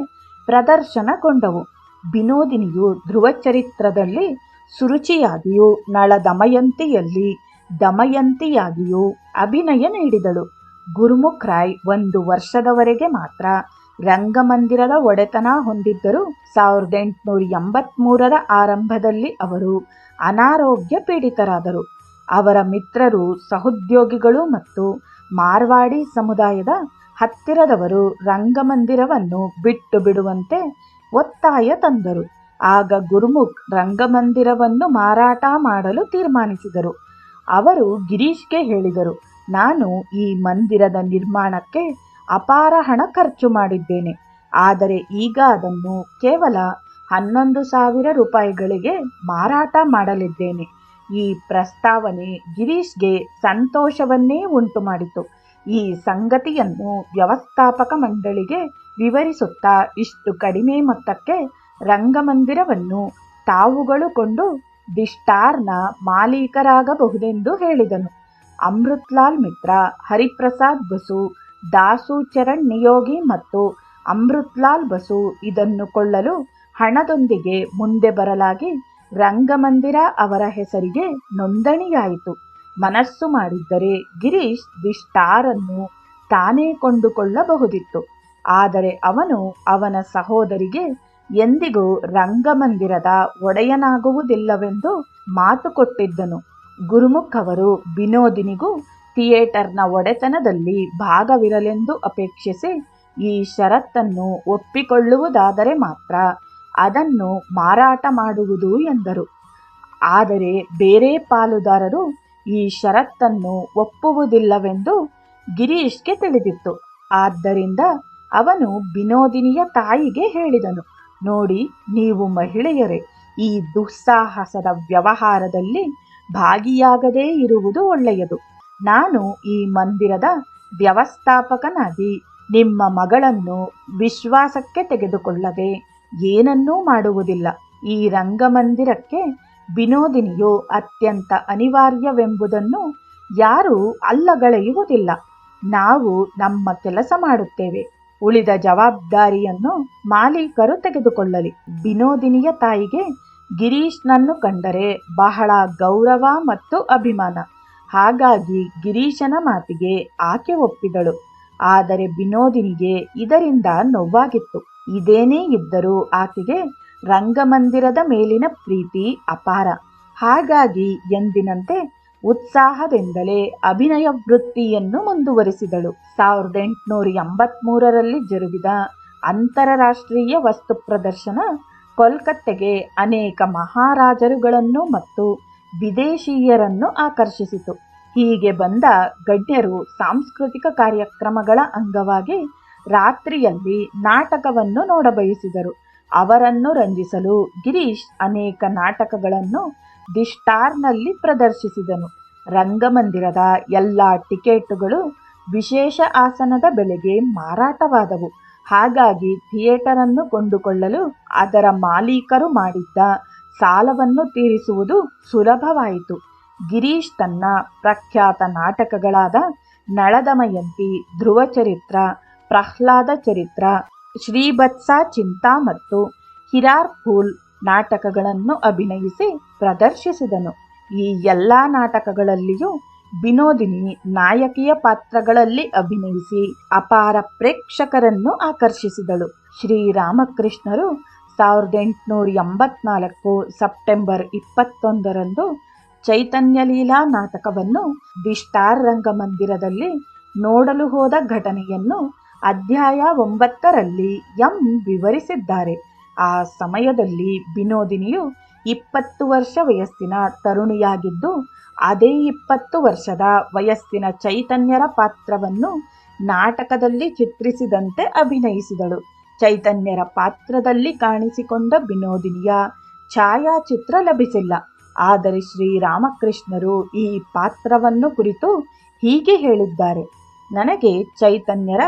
ಪ್ರದರ್ಶನಗೊಂಡವು. ವಿನೋದಿನಿಯು ಧ್ರುವ ಚರಿತ್ರದಲ್ಲಿ ಸುರುಚಿಯಾಗಿಯೂ ನಳದಮಯಂತಿಯಲ್ಲಿ ದಮಯಂತಿಯಾಗಿಯೂ ಅಭಿನಯ ನೀಡಿದಳು. ಗುರುಮುಖ್ ರಾಯ್ 1 ವರ್ಷದವರೆಗೆ ಮಾತ್ರ ರಂಗಮಂದಿರದ ಒಡೆತನ ಹೊಂದಿದ್ದರು. 1883ರ ಆರಂಭದಲ್ಲಿ ಅವರು ಅನಾರೋಗ್ಯ ಪೀಡಿತರಾದರು. ಅವರ ಮಿತ್ರರು, ಸಹೋದ್ಯೋಗಿಗಳು ಮತ್ತು ಮಾರ್ವಾಡಿ ಸಮುದಾಯದ ಹತ್ತಿರದವರು ರಂಗಮಂದಿರವನ್ನು ಬಿಟ್ಟು ಬಿಡುವಂತೆ ಒತ್ತಾಯ ತಂದರು. ಆಗ ಗುರುಮುಖ್ ರಂಗಮಂದಿರವನ್ನು ಮಾರಾಟ ಮಾಡಲು ತೀರ್ಮಾನಿಸಿದರು. ಅವರು ಗಿರೀಶ್ಗೆ ಹೇಳಿದರು, ನಾನು ಈ ಮಂದಿರದ ನಿರ್ಮಾಣಕ್ಕೆ ಅಪಾರ ಹಣ ಖರ್ಚು ಮಾಡಿದ್ದೇನೆ. ಆದರೆ ಈಗ ಅದನ್ನು ಕೇವಲ 11,000 ರೂಪಾಯಿಗಳಿಗೆ ಮಾರಾಟ ಮಾಡಲಿದ್ದೇನೆ. ಈ ಪ್ರಸ್ತಾವನೆ ಗಿರೀಶ್ಗೆ ಸಂತೋಷವನ್ನೇ ಉಂಟು ಮಾಡಿತು. ಈ ಸಂಗತಿಯನ್ನು ವ್ಯವಸ್ಥಾಪಕ ಮಂಡಳಿಗೆ ವಿವರಿಸುತ್ತಾ ಇಷ್ಟು ಕಡಿಮೆ ಮೊತ್ತಕ್ಕೆ ರಂಗಮಂದಿರವನ್ನು ತಾವುಗಳು ಕೊಂಡು ದಿ ಸ್ಟಾರ್ನ ಮಾಲೀಕರಾಗಬಹುದೆಂದು ಹೇಳಿದನು. ಅಮೃತ್ಲಾಲ್ ಮಿತ್ರ, ಹರಿಪ್ರಸಾದ್ ಬಸು, ದಾಸು ಚರಣ್ ನಿಯೋಗಿ ಮತ್ತು ಅಮೃತ್ಲಾಲ್ ಬಸು ಇದನ್ನು ಕೊಳ್ಳಲು ಹಣದೊಂದಿಗೆ ಮುಂದೆ ಬರಲಾಗಿ ರಂಗಮಂದಿರ ಅವರ ಹೆಸರಿಗೆ ನೋಂದಣಿಯಾಯಿತು. ಮನಸ್ಸು ಮಾಡಿದ್ದರೆ ಗಿರೀಶ್ ದಿ ಸ್ಟಾರ್ ಅನ್ನು ತಾನೇ ಕೊಂಡುಕೊಳ್ಳಬಹುದಿತ್ತು. ಆದರೆ ಅವನು ಅವನ ಸಹೋದರಿಗೆ ಎಂದಿಗೂ ರಂಗಮಂದಿರದ ಒಡೆಯನಾಗುವುದಿಲ್ಲವೆಂದು ಮಾತು ಕೊಟ್ಟಿದ್ದನು. ಗುರುಮುಖ್ ಅವರು ವಿನೋದಿನಿಗೂ ಥಿಯೇಟರ್ನ ಒಡೆತನದಲ್ಲಿ ಭಾಗವಿರಲೆಂದು ಅಪೇಕ್ಷಿಸಿ ಈ ಷರತ್ತನ್ನು ಒಪ್ಪಿಕೊಳ್ಳುವುದಾದರೆ ಮಾತ್ರ ಅದನ್ನು ಮಾರಾಟ ಮಾಡುವುದು ಎಂದರು. ಆದರೆ ಬೇರೆ ಪಾಲುದಾರರು ಈ ಷರತ್ತನ್ನು ಒಪ್ಪುವುದಿಲ್ಲವೆಂದು ಗಿರೀಶ್ಗೆ ತಿಳಿದಿತ್ತು. ಆದ್ದರಿಂದ ಅವನು ವಿನೋದಿನಿಯ ತಾಯಿಗೆ ಹೇಳಿದನು, ನೋಡಿ, ನೀವು ಮಹಿಳೆಯರೇ ಈ ದುಸ್ಸಾಹಸದ ವ್ಯವಹಾರದಲ್ಲಿ ಭಾಗಿಯಾಗದೇ ಇರುವುದು ಒಳ್ಳೆಯದು. ನಾನು ಈ ಮಂದಿರದ ವ್ಯವಸ್ಥಾಪಕನಾಗಿ ನಿಮ್ಮ ಮಗಳನ್ನು ವಿಶ್ವಾಸಕ್ಕೆ ತೆಗೆದುಕೊಳ್ಳದೆ ಏನನ್ನೂ ಮಾಡುವುದಿಲ್ಲ. ಈ ರಂಗಮಂದಿರಕ್ಕೆ ವಿನೋದಿನಿಯು ಅತ್ಯಂತ ಅನಿವಾರ್ಯವೆಂಬುದನ್ನು ಯಾರೂ ಅಲ್ಲಗಳೆಯುವುದಿಲ್ಲ. ನಾವು ನಮ್ಮ ಕೆಲಸ ಮಾಡುತ್ತೇವೆ, ಉಳಿದ ಜವಾಬ್ದಾರಿಯನ್ನು ಮಾಲೀಕರು ತೆಗೆದುಕೊಳ್ಳಲಿ. ವಿನೋದಿನಿಯ ತಾಯಿಗೆ ಗಿರೀಶ್ನನ್ನು ಕಂಡರೆ ಬಹಳ ಗೌರವ ಮತ್ತು ಅಭಿಮಾನ. ಹಾಗಾಗಿ ಗಿರೀಶನ ಮಾತಿಗೆ ಆಕೆ ಒಪ್ಪಿದಳು. ಆದರೆ ವಿನೋದಿನಿಗೆ ಇದರಿಂದ ನೋವಾಗಿತ್ತು. ಇದೇನೇ ಇದ್ದರೂ ಆಕೆಗೆ ರಂಗಮಂದಿರದ ಮೇಲಿನ ಪ್ರೀತಿ ಅಪಾರ. ಹಾಗಾಗಿ ಎಂದಿನಂತೆ ಉತ್ಸಾಹದಿಂದಲೇ ಅಭಿನಯ ವೃತ್ತಿಯನ್ನು ಮುಂದುವರಿಸಿದಳು. 1883ರಲ್ಲಿ ಜರುಗಿದ ಅಂತಾರಾಷ್ಟ್ರೀಯ ವಸ್ತು ಪ್ರದರ್ಶನ ಕೋಲ್ಕತ್ತೆಗೆ ಅನೇಕ ಮಹಾರಾಜರುಗಳನ್ನು ಮತ್ತು ವಿದೇಶೀಯರನ್ನು ಆಕರ್ಷಿಸಿತು. ಹೀಗೆ ಬಂದ ಗಣ್ಯರು ಸಾಂಸ್ಕೃತಿಕ ಕಾರ್ಯಕ್ರಮಗಳ ಅಂಗವಾಗಿ ರಾತ್ರಿಯಲ್ಲಿ ನಾಟಕವನ್ನು ನೋಡಬಯಸಿದರು. ಅವರನ್ನು ರಂಜಿಸಲು ಗಿರೀಶ್ ಅನೇಕ ನಾಟಕಗಳನ್ನು ದಿ ಸ್ಟಾರ್ನಲ್ಲಿ ಪ್ರದರ್ಶಿಸಿದನು. ರಂಗಮಂದಿರದ ಎಲ್ಲ ಟಿಕೆಟುಗಳು ವಿಶೇಷ ಆಸನದ ಬೆಲೆಗೆ ಮಾರಾಟವಾದವು. ಹಾಗಾಗಿ ಥಿಯೇಟರನ್ನು ಕೊಂಡುಕೊಳ್ಳಲು ಅದರ ಮಾಲೀಕರು ಮಾಡಿದ್ದ ಸಾಲವನ್ನು ತೀರಿಸುವುದು ಸುಲಭವಾಯಿತು. ಗಿರೀಶ್ ತನ್ನ ಪ್ರಖ್ಯಾತ ನಾಟಕಗಳಾದ ನಳದಮಯಂತಿ, ಧ್ರುವಚರಿತ್ರ, ಪ್ರಹ್ಲಾದ ಚರಿತ್ರ, ಶ್ರೀವತ್ಸ ಚಿಂತಾ ಮತ್ತು ಹಿರಾರ್ ಫೂಲ್ ನಾಟಕಗಳನ್ನು ಅಭಿನಯಿಸಿ ಪ್ರದರ್ಶಿಸಿದನು. ಈ ಎಲ್ಲ ನಾಟಕಗಳಲ್ಲಿಯೂ ವಿನೋದಿನಿ ನಾಯಕಿಯ ಪಾತ್ರಗಳಲ್ಲಿ ಅಭಿನಯಿಸಿ ಅಪಾರ ಪ್ರೇಕ್ಷಕರನ್ನು ಆಕರ್ಷಿಸಿದಳು. ಶ್ರೀರಾಮಕೃಷ್ಣರು 1884 ಸೆಪ್ಟೆಂಬರ್ 21ರಂದು ಚೈತನ್ಯಲೀಲಾ ನಾಟಕವನ್ನು ದಿ ಸ್ಟಾರ್ ರಂಗಮಂದಿರದಲ್ಲಿ ನೋಡಲು ಹೋದ ಘಟನೆಯನ್ನು ಅಧ್ಯಾಯ 9ರಲ್ಲಿ ವಿವರಿಸಿದ್ದಾರೆ. ಆ ಸಮಯದಲ್ಲಿ ವಿನೋದಿನಿಯು 20 ವರ್ಷ ವಯಸ್ಸಿನ ತರುಣಿಯಾಗಿದ್ದು, ಅದೇ 20 ವರ್ಷದ ವಯಸ್ಸಿನ ಚೈತನ್ಯರ ಪಾತ್ರವನ್ನು ನಾಟಕದಲ್ಲಿ ಚಿತ್ರಿಸಿದಂತೆ ಅಭಿನಯಿಸಿದಳು. ಚೈತನ್ಯರ ಪಾತ್ರದಲ್ಲಿ ಕಾಣಿಸಿಕೊಂಡ ವಿನೋದಿನಿಯ ಛಾಯಾಚಿತ್ರ ಲಭಿಸಿಲ್ಲ. ಆದರೆ ಶ್ರೀರಾಮಕೃಷ್ಣರು ಈ ಪಾತ್ರವನ್ನು ಕುರಿತು ಹೀಗೆ ಹೇಳಿದ್ದಾರೆ: ನನಗೆ ಚೈತನ್ಯರ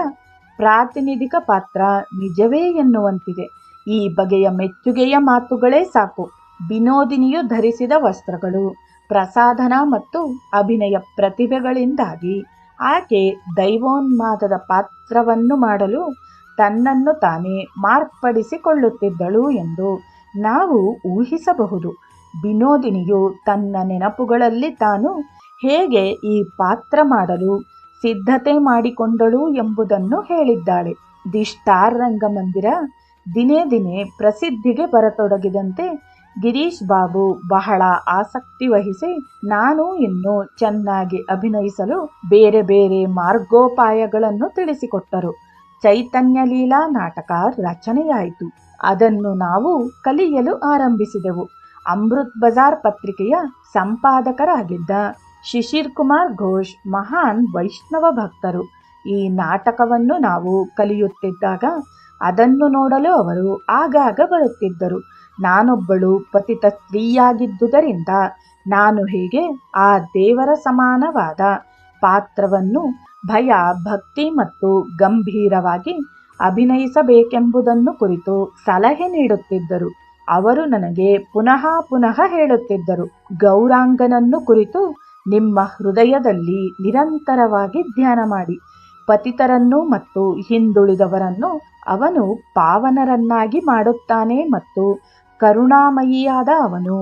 ಪ್ರಾತಿನಿಧಿಕ ಪಾತ್ರ ನಿಜವೇ ಎನ್ನುವಂತಿದೆ. ಈ ಬಗೆಯ ಮೆಚ್ಚುಗೆಯ ಮಾತುಗಳೇ ಸಾಕು. ವಿನೋದಿನಿಯು ಧರಿಸಿದ ವಸ್ತ್ರಗಳು, ಪ್ರಸಾಧನ ಮತ್ತು ಅಭಿನಯ ಪ್ರತಿಭೆಗಳಿಂದಾಗಿ ಆಕೆ ದೈವೋನ್ಮಾದದ ಪಾತ್ರವನ್ನು ಮಾಡಲು ತನ್ನನ್ನು ತಾನೇ ಮಾರ್ಪಡಿಸಿಕೊಳ್ಳುತ್ತಿದ್ದಳು ಎಂದು ನಾವು ಊಹಿಸಬಹುದು. ವಿನೋದಿನಿಯು ತನ್ನ ನೆನಪುಗಳಲ್ಲಿ ತಾನು ಹೇಗೆ ಈ ಪಾತ್ರ ಮಾಡಲು ಸಿದ್ಧತೆ ಮಾಡಿಕೊಂಡಳು ಎಂಬುದನ್ನು ಹೇಳಿದ್ದಾಳೆ. ದಿ ಸ್ಟಾರ್ ರಂಗಮಂದಿರ ದಿನೇ ದಿನೇ ಪ್ರಸಿದ್ಧಿಗೆ ಬರತೊಡಗಿದಂತೆ ಗಿರೀಶ್ ಬಾಬು ಬಹಳ ಆಸಕ್ತಿ ವಹಿಸಿ ನಾನು ಇನ್ನೂ ಚೆನ್ನಾಗಿ ಅಭಿನಯಿಸಲು ಬೇರೆ ಬೇರೆ ಮಾರ್ಗೋಪಾಯಗಳನ್ನು ತಿಳಿಸಿಕೊಟ್ಟರು. ಚೈತನ್ಯ ಲೀಲಾ ನಾಟಕ ರಚನೆಯಾಯಿತು. ಅದನ್ನು ನಾವು ಕಲಿಯಲು ಆರಂಭಿಸಿದೆವು. ಅಮೃತ್ ಬಜಾರ್ ಪತ್ರಿಕೆಯ ಸಂಪಾದಕರಾಗಿದ್ದ ಶಿಶಿರ್ ಕುಮಾರ್ ಘೋಷ್ ಮಹಾನ್ ವೈಷ್ಣವ ಭಕ್ತರು. ಈ ನಾಟಕವನ್ನು ನಾವು ಕಲಿಯುತ್ತಿದ್ದಾಗ ಅದನ್ನು ನೋಡಲು ಅವರು ಆಗಾಗ ಬರುತ್ತಿದ್ದರು. ನಾನೊಬ್ಬಳು ಪತಿತ ಸ್ತ್ರೀಯಾಗಿದ್ದುದರಿಂದ ನಾನು ಹೇಗೆ ಆ ದೇವರ ಸಮಾನವಾದ ಪಾತ್ರವನ್ನು ಭಯ, ಭಕ್ತಿ ಮತ್ತು ಗಂಭೀರವಾಗಿ ಅಭಿನಯಿಸಬೇಕೆಂಬುದನ್ನು ಕುರಿತು ಸಲಹೆ ನೀಡುತ್ತಿದ್ದರು. ಅವರು ನನಗೆ ಪುನಃ ಪುನಃ ಹೇಳುತ್ತಿದ್ದರು, ಗೌರಾಂಗನನ್ನು ಕುರಿತು ನಿಮ್ಮ ಹೃದಯದಲ್ಲಿ ನಿರಂತರವಾಗಿ ಧ್ಯಾನ ಮಾಡಿ. ಪತಿತರನ್ನು ಮತ್ತು ಹಿಂದುಳಿದವರನ್ನು ಅವನು ಪಾವನರನ್ನಾಗಿ ಮಾಡುತ್ತಾನೆ ಮತ್ತು ಕರುಣಾಮಯಿಯಾದ ಅವನು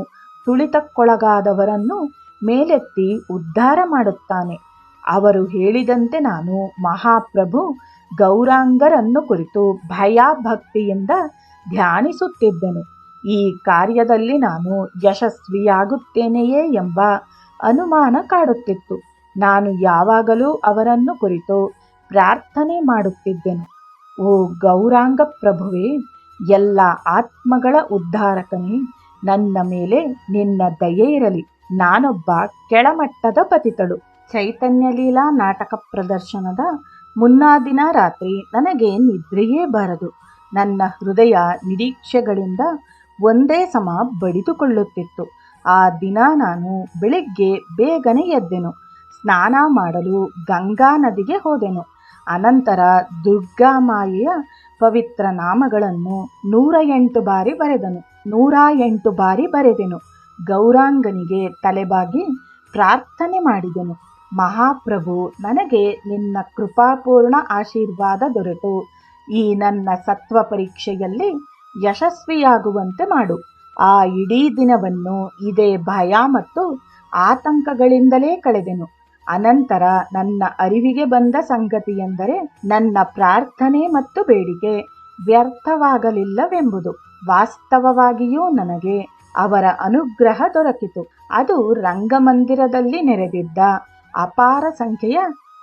ತುಳಿತಕ್ಕೊಳಗಾದವರನ್ನು ಮೇಲೆತ್ತಿ ಉದ್ಧಾರ ಮಾಡುತ್ತಾನೆ. ಅವರು ಹೇಳಿದಂತೆ ನಾನು ಮಹಾಪ್ರಭು ಗೌರಾಂಗರನ್ನು ಕುರಿತು ಭಯ ಭಕ್ತಿಯಿಂದ ಧ್ಯಾನಿಸುತ್ತಿದ್ದೆನು. ಈ ಕಾರ್ಯದಲ್ಲಿ ನಾನು ಯಶಸ್ವಿಯಾಗುತ್ತೇನೆಯೇ ಎಂಬ ಅನುಮಾನ ಕಾಡುತ್ತಿತ್ತು. ನಾನು ಯಾವಾಗಲೂ ಅವರನ್ನು ಕುರಿತು ಪ್ರಾರ್ಥನೆ ಮಾಡುತ್ತಿದ್ದೆನು. ಓ ಗೌರಾಂಗ ಪ್ರಭುವೇ, ಎಲ್ಲ ಆತ್ಮಗಳ ಉದ್ಧಾರಕನೇ, ನನ್ನ ಮೇಲೆ ನಿನ್ನ ದಯೆ ಇರಲಿ. ನಾನೊಬ್ಬ ಕೆಳಮಟ್ಟದ ಪತಿತಳು. ಚೈತನ್ಯ ಲೀಲಾ ನಾಟಕ ಪ್ರದರ್ಶನದ ಮುನ್ನಾ ದಿನ ರಾತ್ರಿ ನನಗೆ ನಿದ್ರೆಯೇ ಬರದು. ನನ್ನ ಹೃದಯ ನಿರೀಕ್ಷೆಗಳಿಂದ ಒಂದೇ ಸಮ ಬಡಿದುಕೊಳ್ಳುತ್ತಿತ್ತು. ಆ ದಿನ ನಾನು ಬೆಳಿಗ್ಗೆ ಬೇಗನೆ ಎದ್ದೆನು. ಸ್ನಾನ ಮಾಡಲು ಗಂಗಾ ನದಿಗೆ ಹೋದೆನು. ಅನಂತರ ದುರ್ಗಾಮಾಯೆಯ ಪವಿತ್ರ ನಾಮಗಳನ್ನು 108 ಬಾರಿ ಬರೆದನು. 108 ಬಾರಿ ಬರೆದೆನು. ಗೌರಾಂಗನಿಗೆ ತಲೆಬಾಗಿ ಪ್ರಾರ್ಥನೆ ಮಾಡಿದೆನು. ಮಹಾಪ್ರಭು, ನನಗೆ ನಿನ್ನ ಕೃಪಾಪೂರ್ಣ ಆಶೀರ್ವಾದ ದೊರೆತು ಈ ನನ್ನ ಸತ್ವ ಪರೀಕ್ಷೆಯಲ್ಲಿ ಯಶಸ್ವಿಯಾಗುವಂತೆ ಮಾಡು. ಆ ಇಡೀ ದಿನವನ್ನು ಇದೇ ಭಯ ಮತ್ತು ಆತಂಕಗಳಿಂದಲೇ ಕಳೆದೆನು. ಅನಂತರ ನನ್ನ ಅರಿವಿಗೆ ಬಂದ ಸಂಗತಿಯೆಂದರೆ ನನ್ನ ಪ್ರಾರ್ಥನೆ ಮತ್ತು ಬೇಡಿಕೆ ವ್ಯರ್ಥವಾಗಲಿಲ್ಲವೆಂಬುದು. ವಾಸ್ತವವಾಗಿಯೂ ನನಗೆ ಅವರ ಅನುಗ್ರಹ ದೊರಕಿತು. ಅದು ರಂಗಮಂದಿರದಲ್ಲಿ ನೆರೆದಿದ್ದ ಅಪಾರ ಸಂಖ್ಯೆಯ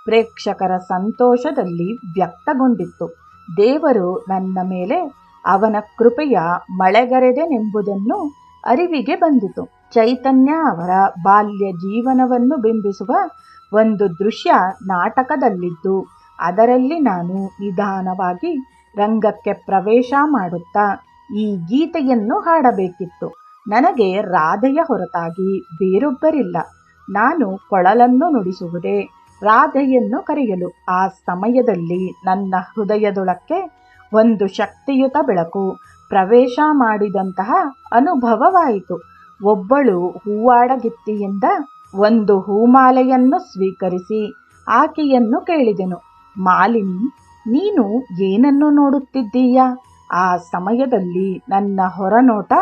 ಪ್ರೇಕ್ಷಕರ ಸಂತೋಷದಲ್ಲಿ ವ್ಯಕ್ತಗೊಂಡಿತ್ತು. ದೇವರು ನನ್ನ ಮೇಲೆ ಅವನ ಕೃಪೆಯ ಮಳೆಗರೆದೆನೆಂಬುದನ್ನು ಅರಿವಿಗೆ ಬಂದಿತು. ಚೈತನ್ಯ ಅವರ ಬಾಲ್ಯ ಜೀವನವನ್ನು ಬಿಂಬಿಸುವ ಒಂದು ದೃಶ್ಯ ನಾಟಕದಲ್ಲಿದ್ದು, ಅದರಲ್ಲಿ ನಾನು ನಿಧಾನವಾಗಿ ರಂಗಕ್ಕೆ ಪ್ರವೇಶ ಮಾಡುತ್ತಾ ಈ ಗೀತೆಯನ್ನು ಹಾಡಬೇಕಿತ್ತು. ನನಗೆ ರಾಧೆಯ ಹೊರತಾಗಿ ಬೇರೊಬ್ಬರಿಲ್ಲ. ನಾನು ಕೊಳಲನ್ನು ನುಡಿಸುವುದೇ ರಾಧೆಯನ್ನು ಕರೆಯಲು. ಆ ಸಮಯದಲ್ಲಿ ನನ್ನ ಹೃದಯದೊಳಕ್ಕೆ ಒಂದು ಶಕ್ತಿಯುತ ಬೆಳಕು ಪ್ರವೇಶ ಮಾಡಿದಂತಹ ಅನುಭವವಾಯಿತು. ಒಬ್ಬಳು ಹೂವಾಡಗಿತ್ತಿಯಿಂದ ಒಂದು ಹೂಮಾಲೆಯನ್ನು ಸ್ವೀಕರಿಸಿ ಆಕೆಯನ್ನು ಕೇಳಿದೆನು, ಮಾಲಿನಿ, ನೀನು ಏನನ್ನು ನೋಡುತ್ತಿದ್ದೀಯಾ? ಆ ಸಮಯದಲ್ಲಿ ನನ್ನ ಹೊರನೋಟ